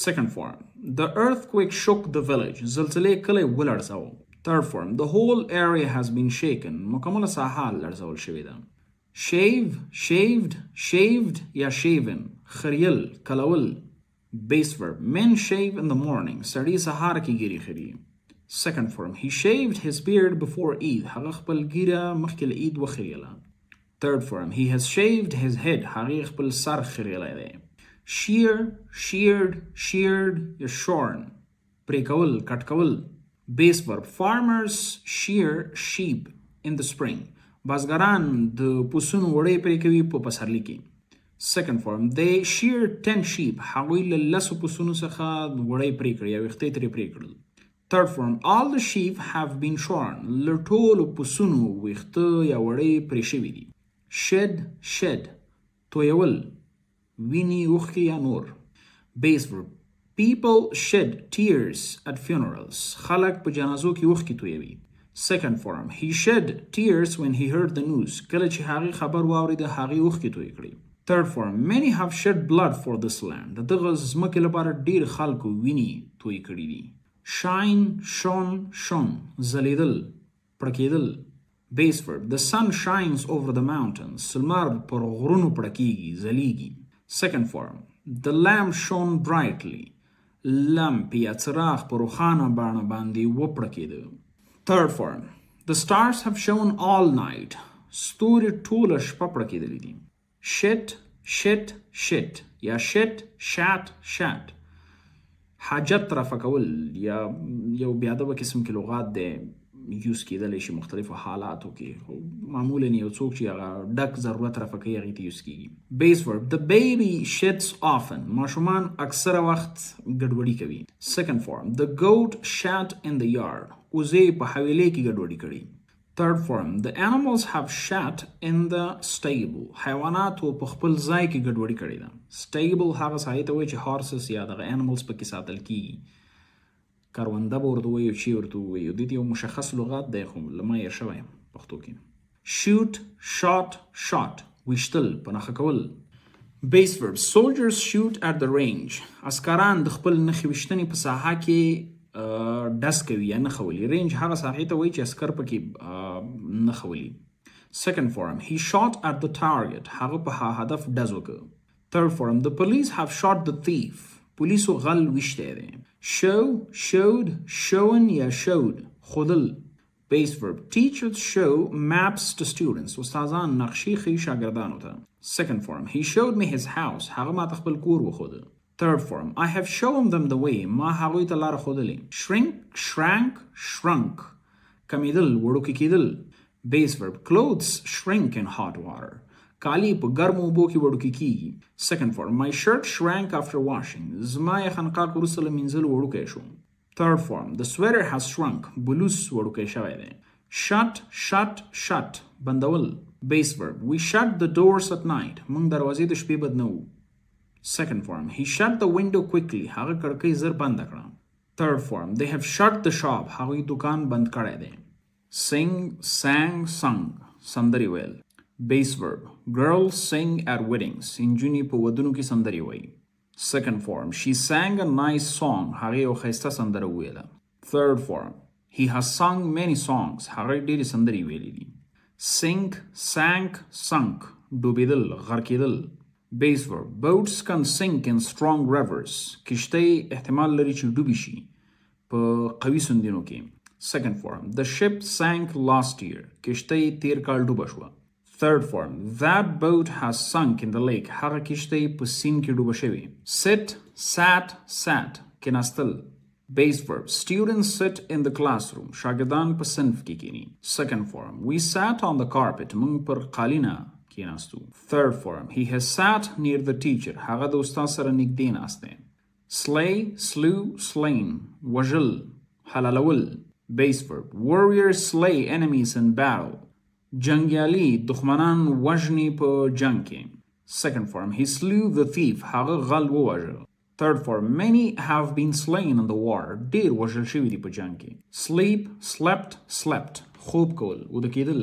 Second form. The earthquake shook the village. زلزلې کلی ولړزاوه. Third form. The whole area has been shaken. مکمله ساحه لړزول شوې ده. Shave, shaved, shaved یا shaven. خریل، کلول. Base verb. Men shave in the morning. سړی سهار کې ګیري خري. Second form. He shaved his beard before Eid. هغه خپل ګیره مخکې له عید وخریله. Third form. He has shaved his head. هغه خپل سر خریلی دی. Shear, sheared, sheared یا shorn. پرې کول، کټ کول. Base verb. Farmers shear sheep in the spring. بازګران د پسونو وړۍ پرې کوي په پسرلي کې. Second form. They sheared 10 sheep. هغوی له 10 پسونو څخه وړۍ پرې کړې یا ویښتې ترې پرې کړل. Third form. All the sheep have been shorn. له ټولو پسونو ویښته یا وړۍ پرې شوي دي. Shed, تویول. ویني اوښکې یا نور. Base verb. People shed tears at funerals. خلق په جنازو کې اوښکې تویوي. Second form. He shed tears when he heard the news. کله چې هغې خبر واورېده هغې اوښکې توی کړې. Third form. Many have shed blood for this land. د دغه ځمکې لپاره ډېر خلکو وینې توی کړي دي. Shine, shone, ځلېدل، پړکېدل. Base verb. The sun shines over the mountains. لمر پر غرونو پړکېږي، ځلېږي. Second form. The lamp shone brightly. لمپ یا څراغ په روښانه بڼه باندې وپړکېده. Third form. The stars have shone all night. ستوري ټوله شپه پړکېدلي دي. Shit یا shat. حاجت رفع کول یا یو بیادبه قسم کې لغات دی یوز کېدلی شي مختلفو حالاتو کې. معمولا یو څوک چې هغه ډک ضرورت رفع کوي هغې ته یوز کېږي. Base verb. The baby shits often. ماشومان اکثره وخت ګډوډي کوي. Second form. The goat shat in the yard. وزې په حویلۍ کې ګډوډي کړي. Third form. The animals have shat in the stable. حیواناتو په خپل ځای کې ګډوډي کړې ده. Stable هغه ځای ته وایي چې horses یا دغه animals پکې ساتل کېږي. کرونده به ورته وایي او چی ورته ووایي. دې ته یو مشخص لغات دی خو له ما هېر شوی پښتو کې. Shoot, shot. ویشتل، په نښه کول. Base verb. Soldiers shoot at the range. عسکران د خپل نښې ویشتنې په ساحه کې ډز کوي یا نښه ولي. رینج هغه ساحې ته وایي چې عسکر پکې نښه ولي. Second form. He shot at the target. هغه په هدف ډز وکړ. Third form. The police have shot the thief. پولیسو غل ویشتی دی. Showed, shown یا showed. خودل. Base verb. Teachers show maps to students. استادان نقشې ښیي شاګردانو ته. Second form. He showed me his house. هغه ما ته خپل کور وښوده. Third form. I have shown them the way. ما هغوی ته لاره ښودلې. Shrink, shrank, shrunk. کمیدل، وړوکی کېدل. Base verb. Clothes shrink in hot water. کالی په ګرمو اوبو کې وړوکی کېږي. Second form. My shirt shrank after washing. زما یې خنقاق وروسته له مینځلو وړوکی شو. Third form. The sweater has shrunk. بلوس وړوکی شوی دی. Shut. بندول. Base verb. We shut the doors at night. موږ دروازې د شپې بدنوو. Second form. He shut the window quickly. هغه کړکۍ زر بنده کړه. Third form. They have shut the shop. هغوی دکان بند کړی دی. Sing, sang, sung. سندرې ویل. Base verb. Girls sing at weddings. نجونې په ودونو کې سندرې وایي. Second form. She sang a nice song. هغې یو ښایسته سندره وویله. Third form. He has sung many songs. هغې ډېرې سندرې ویلې دي. Sink, sank, sunk. ډوبېدل، غرقېدل. Base verb. Boats can sink in strong rivers. کشتۍ احتمال لري چې ډوبې شي په قوي سیندونو کې. Second form, the ship sank last year. کشتۍ تیر کال ډوبه شوه. Third form, that boat has sunk in the lake. هغه کشتۍ په سیند کې ډوبه شوې. Sit, sat, sat. کېناستل. Base verb, students sit in the classroom. شاګردان په صنف کې کېني. Second form, we sat on the carpet. موږ پر قالینه کېناستو. Third form, he has sat near the teacher. هغه د استاد سره نږدې ناست دی. Slay, slew, slain. وژل, حلالول. Base verb, warriors slay enemies in battle. جنگیالي دښمنان وژني په جنگ کې. Second form, he slew the thief. هغه غل ووژل. Third form, many have been slain in the war. ډیر وژل شوي دي په جنگ کې. Sleep, slept, slept. خوب کول, وده کېدل.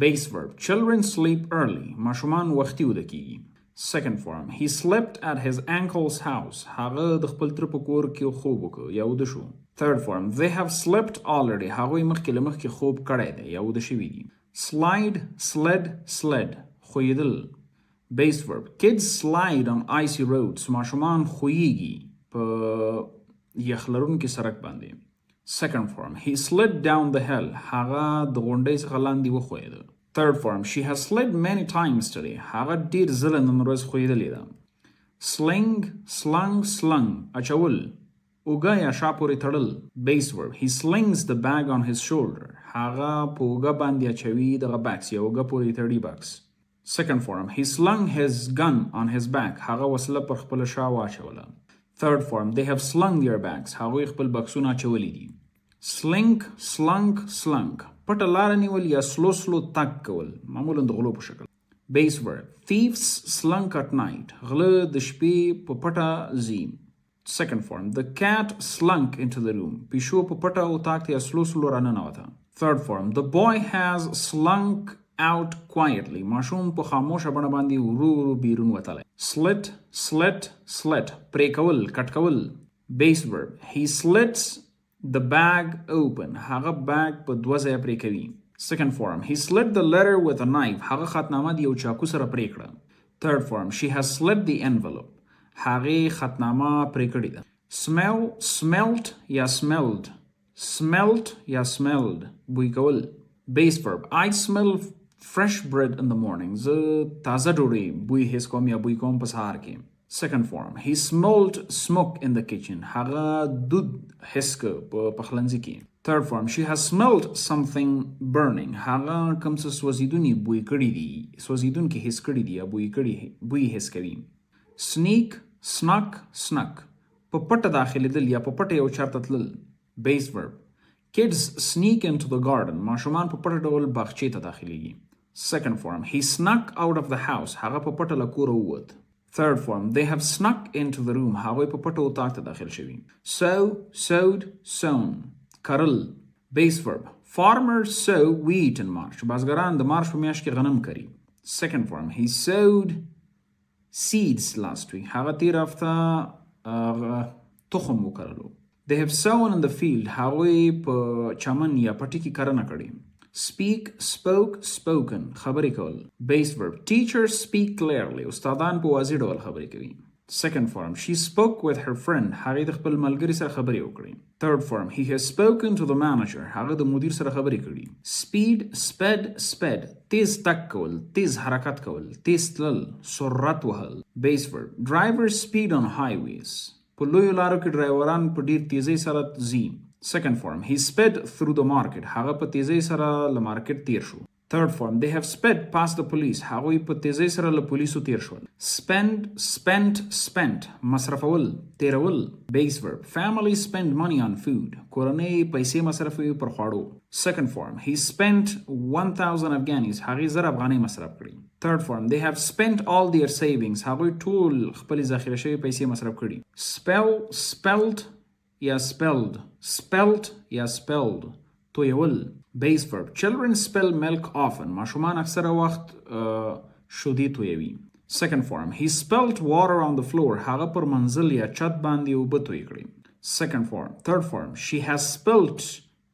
Base verb, children sleep early. ماشومان وختي وده کېږي. Second form, he slept at his uncle's house. هغه د خپل تره په کور کې خوب وکړ یا وده شو. Third form, they have slept already. هغوی مخکې له مخکې خوب کړی دی یا وده شوي دي. Slide, sled, sled. خویدل. Base verb, kids slide on icy roads. ماشومان خویږي په یخ لرونکي سړک باندې. Second form, he slid down the hill. هغه د غونډۍ څخه لاندې وخویده. Third form, she has slid many times today. هغه ډیر ځله نن ورځ خویدلې ده. Sling, slung, slung. اچول. اوږه یا شا پورې تړل. Base verb, he slings the bag on his shoulder. هغه په اوږه باندې اچوي دغه بکس یا اوږه پورې تړي بکس. Second form, he slung his gun on his back. هغه وسله پر خپل شا واچوله. Third form, they have slung their bags. هغوی خپل بکسونه اچولي دي. Slink, slunk, slunk. پټه لاره نیول یا سلو سلو تګ کول. معمولا د غلو په شکل. Base verb, thieves slunk at night. غله د شپې په پټه ځي. Second form, the cat slunk into the room. پیشو په پټه اتاق ته یا سلو سلو راننوته. Third form, the boy has slunk out quietly. ماشوم په خاموشه بڼه باندې ورو ورو بیرون وتلی. Slit, slit, slit. پرې کول, کټ کول. Base verb, he slits the bag open. هغه بیگ په دوه ځایه پرې کوي. Second form, he slit the letter with a knife. هغه خطنامه د یو چاقو سره پرې کړه. Third form, she has slit the envelope. هغې خطنامه پرې کړې ده. Smell, smelt یا smelled. Smelt یا smelled. بوی کول. Base verb, I smell fresh bread in the morning. زه تازه ډوډۍ بوی حس کوم یا بوی کوم په سهار کې. Second form, he smelled smoke in the kitchen. هغه دود حس که په پخلنځي کې. Third form, she has smelled something burning. هغه کوم څه سوځېدوني بوی کړي دي. سوځېدونکي حس کړي دي یا بوی حس کوي. Sneak, snuck, snuck. په پټه داخلېدل یا په پټه یو چارته تلل. Base verb, kids sneak into the garden. ماشومان په پټه ډول باغچې ته داخلېږي. Second form, he snuck out of the house. هغه په پټه له کوره ووت. Third form, they have snuck into the room. هغوی په پټه اتاق ته داخل شوي. Sow, sowed, sown. کرل. Base verb, farmers sow wheat in March. بازګران د مارچ په میاشت کې غنم کري. Second form, he sowed seeds last week. هغه تیر هفته تخم وکرلو. They have sown in the field. هغوی په چمن یا پټي کې کرنه کړې. Speak, spoke, spoken. خبرې کول. Base verb, teachers speak clearly. استادان په واضح ډول خبرې کوي. Second form, she spoke with her friend. هغې د خپل ملګري سره خبرې وکړې. Third form, he has spoken to the manager. هغه د مدیر سره خبرې کړي. Speed, sped, sped. تیز تګ کول, تیز حرکت کول, تیز تلل, سرعت وهل. Base verb, drivers speed on highways. په لویو لارو کې ډرایوران په ډیر تیزۍ سره ځي. Second form, he sped through the market. هغه په تیزۍ سره له مارکیټ تیر شو. Third form, they have sped past the police. هغوی په تیزۍ سره له پولیسو تیر شول. Spend, spent, spent. مصرفول, تیرول. Base verb, families spend money on food. کورنۍ پیسې مصرفوي پر خواړو. Second form, he spent 1000 Afghanis. هغې 1000 افغانۍ مصرف کړي. Third form, they have spent all their savings. هغوی ټول خپلې ذخیره شوي پیسې مصرف کړي. Spell, spelt یا spelled. Spelt یا spelled. تویول. Base verb, children spill milk often. ماشومان اکثره وخت شودې تویوي. Second form, he spilt water on the floor. هغه پر منزل یا چت باندې اوبه توی کړې. Third form, she has spilt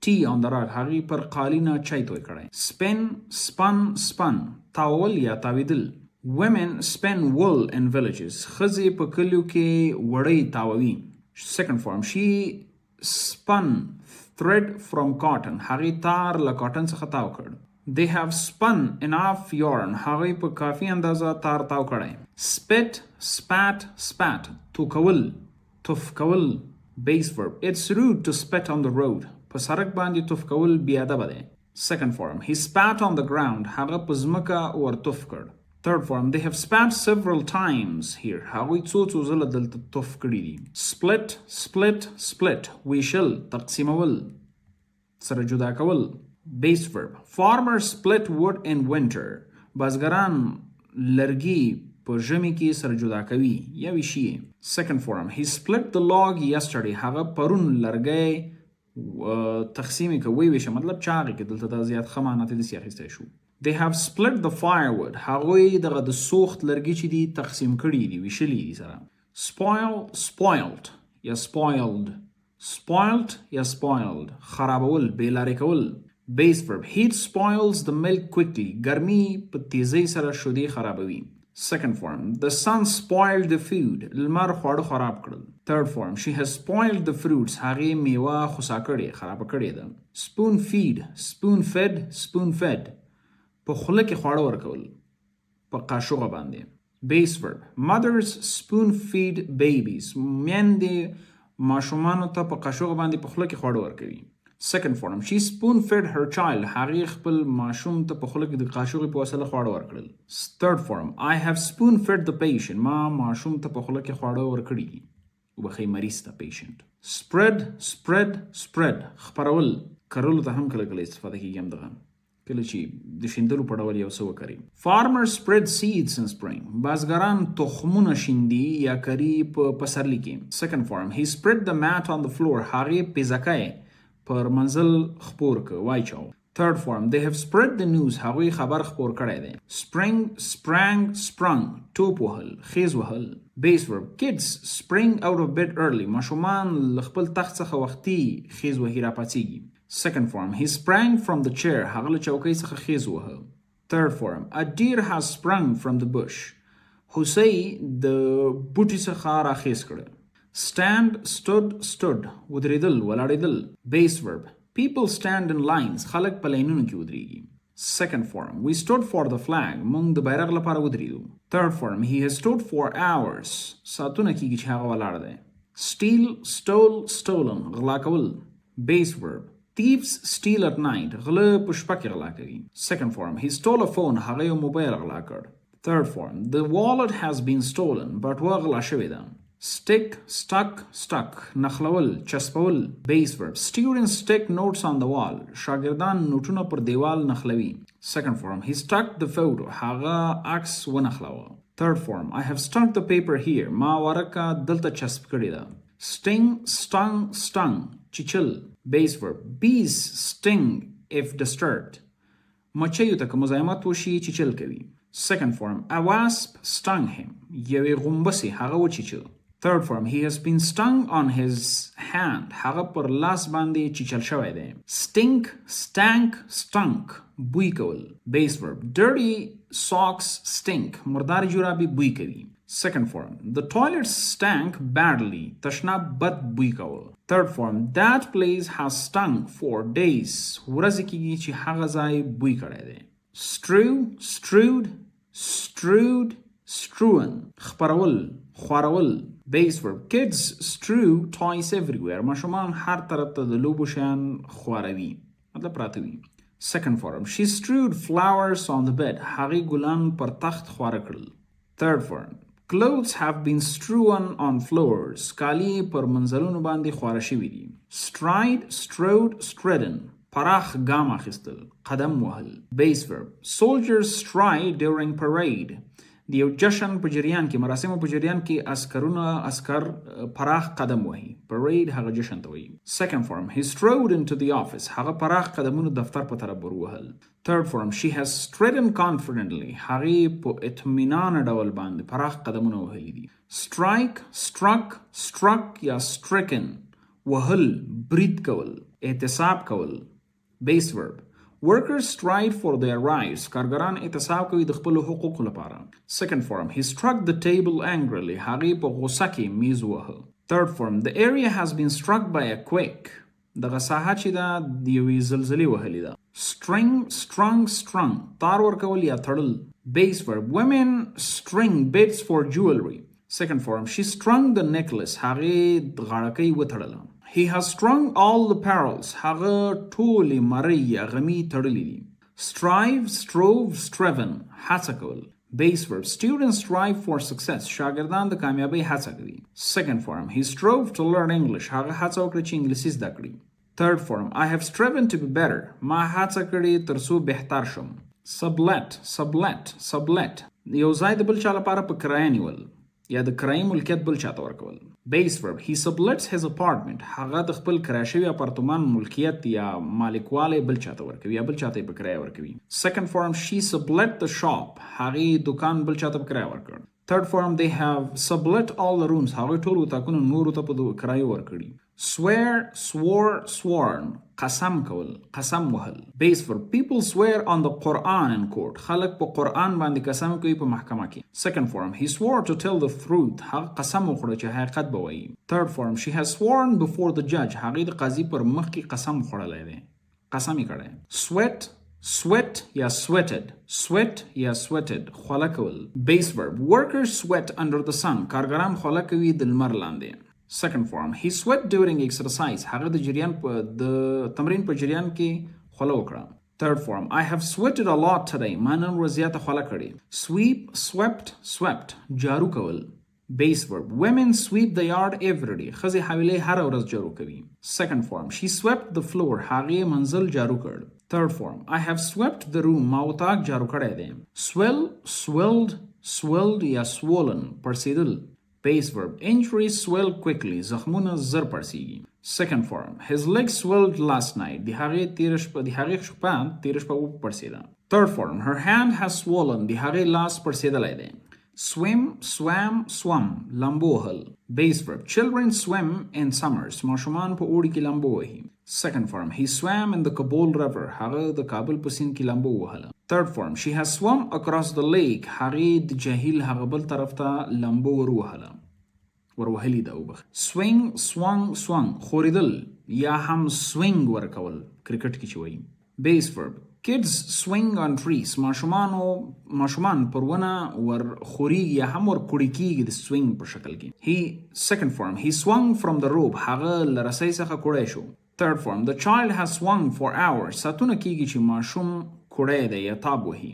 tea on the rug. هغې پر قالینه چای توی کړی. Spin, spun, spun. تاول یا تاویدل. Women spin wool in villages. ښځې په کلیو کې وړۍ تاووي. Second form, she spun thread from cotton هغې تار له کاټن څخه تاو کړ. They have spun enough yarn هغې په کافي اندازه تار تاو کړی. Spit, spat, spat توکول توف کول base verb. It's rude to spit on the road. په سړک باندې توف کول بې ادبه دی. Second form, he spat on the ground هغه په ځمکه ور توف کړ. Third form, they have spat several times here هغوی څو ځله دلته توف کړي دي. Split, split, split ویشل تقسیمول سره جدا کول base verb. Farmers split wood in winter بزګران لرګي په ژمي کې سره جدا کوي یا ویشي. Second form, he split the log yesterday هغه پرون لرګی تقسیم کوي ویشه مطلب چاغي کې دلته دا زیات خمانات دي سیاخسته شو. They have split the firewood هغوی دغه د سوخت لرګي چې دي تقسیم کړي دي ویشلي دي سره. Spoil, spoiled یا spoiled spoilt یا spoiled خرابول بیلارې کول base verb. Heat spoils the milk quickly ګرمي په تیزۍ سره شودې خرابوي. Second form, the sun spoiled the food لمر خواړه خراب کړل. Third form, she has spoiled the fruits هغې میوه خوسا کړې خرابه کړې ده. Spoon feed, spoon fed, spoon fed په خوله کې خواړه ورکول په قاشوغه باندې. Base verb. Mothers spoon feed babies میندې ماشومانو ته په قاشوغه باندې په خوله کې خواړه ورکوي. Second form, she spoon fed her child هغې خپل ماشوم ته په خوله کې د قاشوغې په وسیله خواړه ورکړل. Third form, I have spoon fed the patient ما ماشوم ته په خوله کې خواړه ورکړي دي وبخښئ مریض ته patient. Spread, spread, spread خپرول کرلو ته هم کله کله استفاده کیږي هم دغه کله چې د شیندلو په ډول یو څه وکړي. Farmers spread seeds in spring بزګران تخمونه شیندي یا کري په پسرلي کې. Second form, he spread the mat on the floor هغې پیزکای پر منزل خپور که وایچاو. Third form, they have spread the news هغوی خبر خپور کړی دی. Spring, sprang, sprung توپ وهل خیز وهل. Base verb. Kids spring out of bed early ماشومان له خپل تخت څخه وختي خیز وهي راپاڅیږي. Second form, he sprang from the chair هغه له چوکۍ څخه خیز وهه. Third form, a deer has sprung from the bush هوسۍ د بوټي څخه راخیز کړه. Stand, stood, stood ودرېدل ولاړېدل. Base verb. People stand in lines خلک په لاینونو کې ودرېږي. Second form, we stood for the flag موږ د بیرغ لپاره ودرېدو. Third form, he has stood for hours ساعتونه کېږي چې هغه ولاړ دی. Steal, stole, stolen غلا کول. Base verb. Thieves steal at night غله په شپه کې غلا کوي. Second form, he stole a phone هغه یو موبایل غلا کړ. Third form, the wallet has been stolen بټوه غلا شوې ده. Stick, stuck, stuck نخلول چسپول. Base verb. Students stick notes on the wall شاګردان نوټونه پر دیوال نخلوي. Second form, he stuck the photo هغه عکس ونخلوه. Third form, I have stuck the paper here ما ورقه دلته چسپ کړې ده. Sting, stung, stung چیچل. Base verb. Bees sting if disturbed مچیو ته که مزاحمت وشي چیچل کوي. Second form, a wasp stung him یوې غومبسې هغه وچیچل. Third form, he has been stung on his hand هغه پر لاس باندې چیچل شوی دی. Stink, stank, stunk بوی کول. Base verb. Dirty socks stink مردار جورابي بوی کوي. Second form, the toilets stank badly تشناب بد بوی کول. Third form, that place has stunk for days ورځې کېږي چې هغه ځای بوی کړی دی. Strew, strewed, strewed, strewn خپرول خوارول. Base verb. Kids strew toys everywhere ماشومان هر طرف ته د لوبو شیان خواروي مطلب پراته وي. Second form, she strewed flowers on the bed هغې ګلان پر تخت خواره کړل. Third form, clothes have been strewn on floors کالي پر منزلونو باندې خواره شوي دي. Stride, strode, stridden پراخ ګام اخیستل قدم وهل. Base verb. Soldiers stride during parade د یو جشن په جریان کې مراسمو په جریان کې عسکر پراخ قدم وهي. Parade هغه جشن ته وایي. Second form, he strode into the office هغه پراخ قدمونو دفتر په طرف وروهل. Third form, she has stridden confidently هغې په اطمینان ډول باندې پراخ قدمونه وهلي دي. Strike, struck, struck یا stricken وهل برید کول اعتصاب کول. Base verb. Workers stride for their rights کارګران اعتصاب کوي د خپلو حقوقو لپاره. Second form, he struck the table angrily هغې په غوسه کې میز وهه. Third form, the area has been struck by a quake دغه ساحه چې دا د یوې زلزلې وهلې ده. string strung تار ورکول یا تړل. base verb women string beads for jewelry. second form she strung the necklace هغې غاړکۍ وتړله. he has strung all the pearls هغه ټولې مرۍ یا غمي تړلې دي. strive strove striven هڅه کول. base verb students strive for success شاګردان د کامیابۍ هڅه کوي. second form he strove to learn English هغه هڅه وکړه چې انګلیسي زده کړي. third form I have striven to be better ما هڅه کړې تر څو بهتر شم. sublet یو ځای د بل چا لپاره په کرایه نیول یا د کرایي ملکیت بل چاته ورکول. base verb he sublets his apartment هغه د خپل کرایه شوي اپارتمان ملکیت یا مالکوالی بل چاته ورکوي یا بل چاته په کرایه ورکوي. second form she sublet the shop هغې دکان بل چاته په کرایه ورکړ. third form they have sublet all the rooms هغوی ټول اتاقونه نورو ته په کرایه ورکړي. swear swore sworn قسم کول قسم وهل. base verb people swear on the Quran in court خلق په قرآن باندې قسم کوي په محکمه کې. second form he swore to tell the truth هغه قسم وخوړه چې حقیقت به وایي. third form she has sworn before the judge هغې د قاضي پر مخ کې قسم خوړلی دی قسم یې کړی. sweat یا sweated خوله کول. base verb workers sweat under the sun کارګران خوله کوي د لمر لاندې. second form he sweat during exercise هغه د تمرین په جریان کې خوله وکړه. third form I have sweated a lot today ما نن ورځ زیاته خوله کړې. sweep swept جارو کول. base verb women sweep the yard every day ښځې حویلۍ هره ورځ جارو کوي. second form she swept the floor هغې منزل جارو کړ. third form I have swept the room ما اتاق جارو کړی دی. swelled یا swollen پړسېدل. base verb injuries swell quickly زخمونه زر پړسیږي. second form his legs swelled last night د هغې شپه تېره شپه وپړسېده. third form her hand has swollen د هغې لاس پړسېدلی دی. swim swam لامبو وهل. base verb children swim in summers ماشومان په اوړي کې لامبو وهي. second form he swam in the Kabul river هغه د کابل په سیند کې لامبو وهله. third form she has swum across the lake هغې د جهیل هغه بل طرف ته لامبو وروهلي ده وبخ. swung خوریدل یا هم swing ورکول کرکټ کې چې وایي. base verb kids swing on trees ماشومان پر ونه ور خوريږي یا هم ور کوړی کېږي د swing په شکل کې. second form he swung from the rope هغه له رسۍ څخه کوړی شو. third form the child has swung for hours ساعتونه کېږي چې ماشوم کوړی دی یا تاب وهي.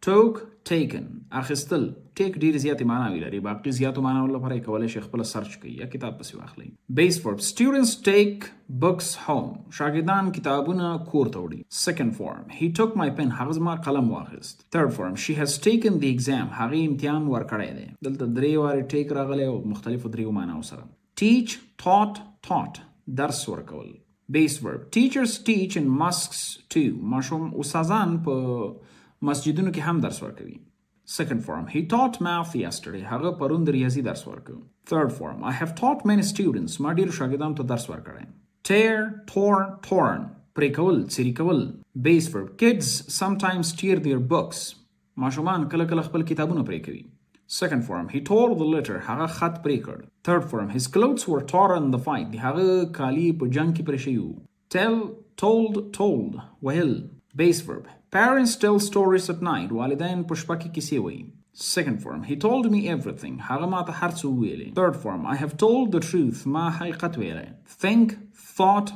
took taken اخیستل. take ډېر زیاتې معناوې لري باقي زیاتو معناو لپاره یې کولی شئ خپله سرچ کړئ یا کتاب پسې واخلئ. base verb students take books home شاګردان کتابونه کور ته وړي. second form he took my pen هغه زما قلم واخیست. third form she has taken the exam هغې امتحان ورکړی دی. دلته درې وارې take راغلی او مختلفو دریو معناو سره. teach taught درس ورکول. base verb teachers teach in mosques too ماشوم استادان په مسجدونو کې هم درس ورکوي. second form he taught math yesterday هغه پرون د ریاضي درس ورکو. third form I have taught many students ما ډېرو شاګردانو ته درس ورکړی. torn پرې کول څیرې کول. base verb kids sometimes tear their books ماشومان کله کله خپل کتابونه پرې کوي. second form he tore the letter هغه خط پرې کړ. third form his clothes were torn in the fight د هغه کالي په جنگ کې پرې شوي وو. told ویل. base verb parents tell stories at night والدین په شپه کې کیسې وایي. second form he told me everything هغه ما ته هر څه وویلې. third form I have told the truth ما حقیقت ویلی. think thought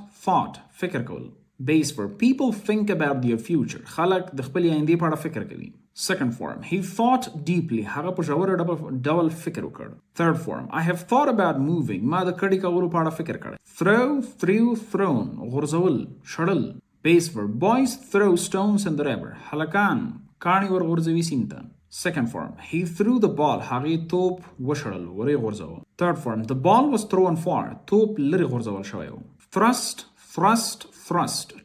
فکر کول. base verb people think about their future خلک د خپل آینده په اړه فکر کوي. second form he thought deeply هغه په ژور ډول فکر وکړ. third form I have thought about moving ما د کډې کولو په اړه فکر کړی. threw thrown غورځول شړل. base verb boys throw stones in the river هلکان کاڼي ورغورځوي سیند ته. second form he threw the ball هغې توپ وشړل ورې غورځاوه. third form the ball was thrown far توپ لرې غورځول شوی و. thrust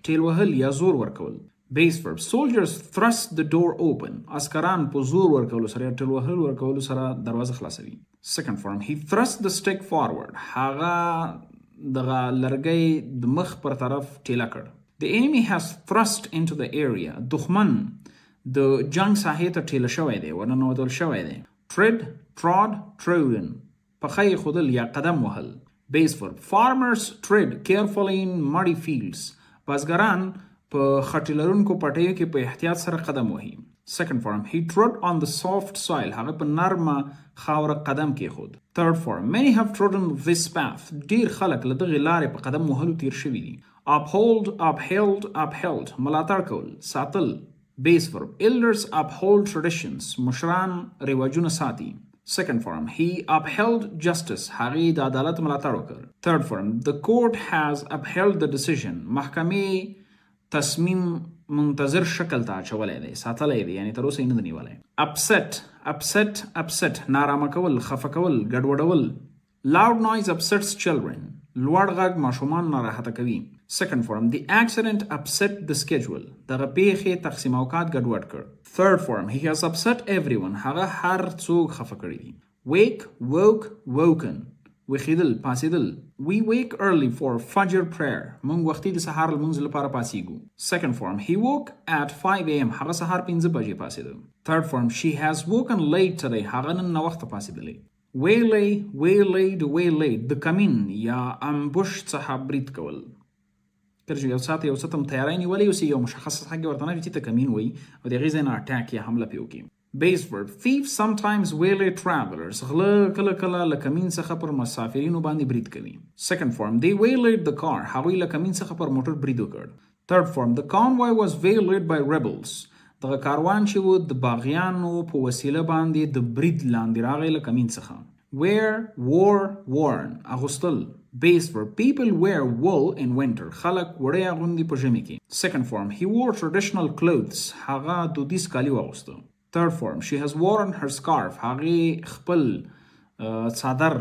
ټیل وهل یا زور ورکول. base verb soldiers thrust the door open عسکران په زور ورکولو سره یا ټیل وهل ورکولو سره دروازه خلاصوي. second form he thrust the stick forward هغه دغه لرګی د مخ پر طرف ټیله کړ. The enemy has thrust into the area دښمن د جنگ ساحې ته ټیله شوی دی ورننوتل شوی دی. trod trodden پښه یې ښودل یا قدم وهل. Base verb. Farmers tread carefully in muddy fields. بزګران په خټې لرونکو پټیو کې په احتیاط سره قدم وهي. Second form. He trod on the soft soil. هغه په نرمه خاوره قدم کېښود. Third form. Many have trodden this path. ډیر خلک له دغې لارې په قدم وهلو تیر شوي دي. Uphold, upheld, upheld. ملاتړ کول، ساتل. Base verb. Elders uphold traditions. مشران رواجونه ساتي. Second form. He upheld justice. هغې د عدالت ملاتړ وکړ. Third form. The court has upheld the decision. محکمې تصمیم منتظر شکل ته اچولی دی، ساتلی دی، یعنی تر اوسه یې نه دی نیولی. Upset, upset, upset. نارامه کول، خفه کول، ګډوډول. Loud noise upsets children. لوړ غږ ماشومان ناراحته کوي. Second form. The accident upset the schedule. دغه پیښې تقسیم اوقات ګډوډ کړ. Third form. He has upset everyone. هغه هر څوک خفه کړي دي. Wake, woke, woken. وخیدل، پاسیدل. We wake early for Fajr prayer. موږ وختي د سهار لمونځ لپاره پاسیږو. Second form. He woke at 5 a.m. هغه سهار 5 بجې پاسیده. Third form. She has woken late today. هغه نن ناوخته پاسیدلی. Waylay, waylaid, waylaid. د کمین یا امبوش څخه برید کول. کله چې یو ساعت یو څه ته تیاری نیولی اوسي، یو مشخص څه ورته نه وي چې ته کمین وایي او د هغې ځای نه اټاک یا حمله پرې وکړي. Base verb. Thieves sometimes waylay travelers. غله کله کله له کمین څخه پر مسافرینو باندې برید کوي. Second form. They waylaid the car. هغوی له کمین څخه پر موټر برید وکړ. Third form. The convoy was waylaid by rebels. دغه کاروان چې و د باغیانو په وسیله باندې د برید لاندې راغی له کمین څخه. Wear, wore, worn. اغوستل. Base verb. People wear wool in winter. خلک وړۍ اغوندي په ژمي کې. Second form. He wore traditional clothes. هغه دودیز کالي واغوسته. Third form. She has worn her scarf. هغې خپل څادر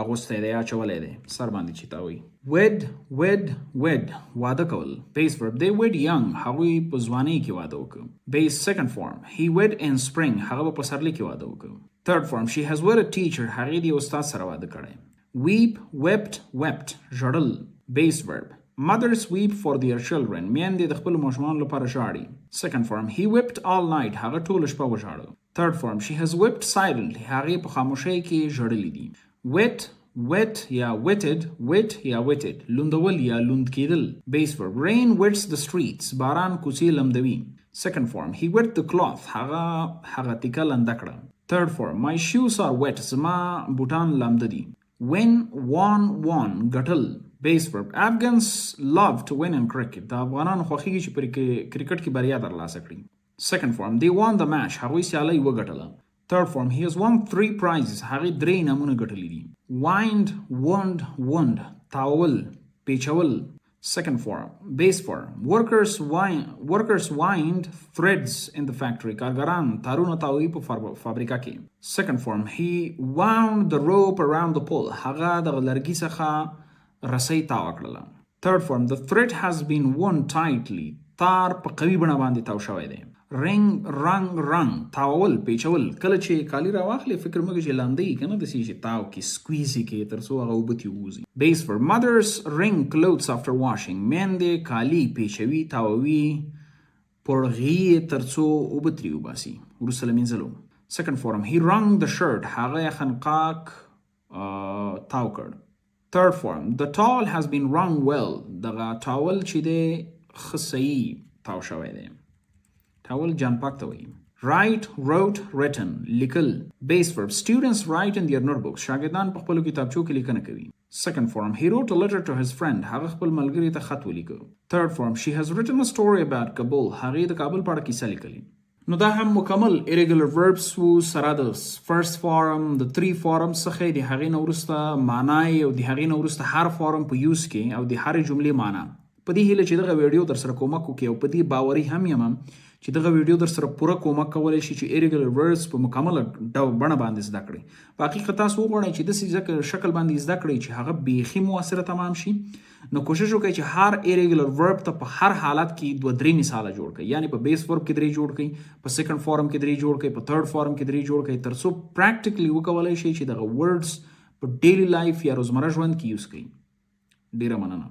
اغوستی دی، اچولی دی، سر باندې چې تاوي. Wed, wed, wed. واده کول. Base verb. They wed young. هغوی په ځوانۍ کې واده وکړ. Base second form. He wed in spring. هغه په پسرلي کې واده وکړ. Third form. She has wed a teacher. هغې د استاد سره واده کړی. Weep, wept, wept. ژړل. Base verb. Mothers weep for their children. میندې د خپلو ماشومانو لپاره ژاړي. Second form. He wept all night. هغه ټوله شپه وژاړه. Third form. She has wept silently. هغې په خاموشۍ کې ژړلي دي. Wet, wet یا wetted, wet یا wetted. لوندول یا لوند کېدل. Base verb. Rain wets the streets. باران کوڅې لمدوي. Second form. He wet the cloth. هغه تیکه لنده کړه. Third form. My shoes are wet. زما بوټان لامده دي. Win, won, won. ګټل. Base verb. Afghans love to win in cricket. د افغانانو خوښیږي چې پر کرکټ کې بریا ترلاسه کړي. Second form. They won the match. هغوی سیالۍ وګټله. Third form. He has won 3 prizes. هغې 3 انعامونه ګټلي دي. Wind, wound, wound. تاول، پیچول. Second form. Base form. Workers wind threads in the factory. کارګران تارونه تاوي په فابریکه کې. Second form. He wound the rope around the pole. هغه د لرګي څخه رسۍ تاو کړله. Third form. The thread has been wound tightly. تار په قوي بڼه باندې تاو شوی دی. Ring, rung, تاول، پیچول. کله چې کالی راواخلې فکر مګه چې لاندې یې که نه داسې چې تاو کې سکویز یې کې تر څو هغه اوبه ترې ووځي. Base verb. Mothers wring clothes after washing. میندې کالي پیچوي، تاووي، پړغي یې تر څو اوبه ترې وباسي وروسته له مینځلو. Second form. He wrung the shirt. هغه یې خنقاک تاو کړ. Third form. The towel has been wrung well. دغه ټاول چې دی ښه صحیح تاو شوی دی. ټاول جان پاک ته وایي. Write, wrote, written. لیکل. Base verb. Students write in their notebooks. شاګردان په خپلو کتابچو کې لیکنه کوي. Second form. He wrote a letter to his friend. هغه خپل ملګري ته خط ولیکه. Third form. She has written a story about Kabul. هغې د کابل په اړه کیسه لیکلې. نو دا هم مکمل irregular verbs وو سره د first form د 3 forms څخه د هغې نه وروسته معنی او د هغې نه وروسته هر form په یوز کې او د هرې جملې معنی. په دې هیله چې دغه ویډیو در سره کومک وکړي او په دې باوري هم یم چې دغه ویډیو در سره پوره کومک کولی شي چې irregular verbs په مکمله بڼه باندې زده کړئ. په حقیقت تاسو وغواړئ چې داسې شکل باندې زده کړئ چې هغه بیخي موثره تمام شي، نو کوشش وکړئ چې هر irregular verb ته په هر حالت کې 2-3 مثاله جوړ کړئ. یعنی په بیس verb کې 3 جوړ کړئ، په second form کې 3 جوړ کړئ، په third form کې 3 جوړ کړئ، تر څو پریکټیکلی وکولای شئ چې دغه words په ډیلی لایف یا روزمره ژوند کې یوز کړئ. ډیره مننه.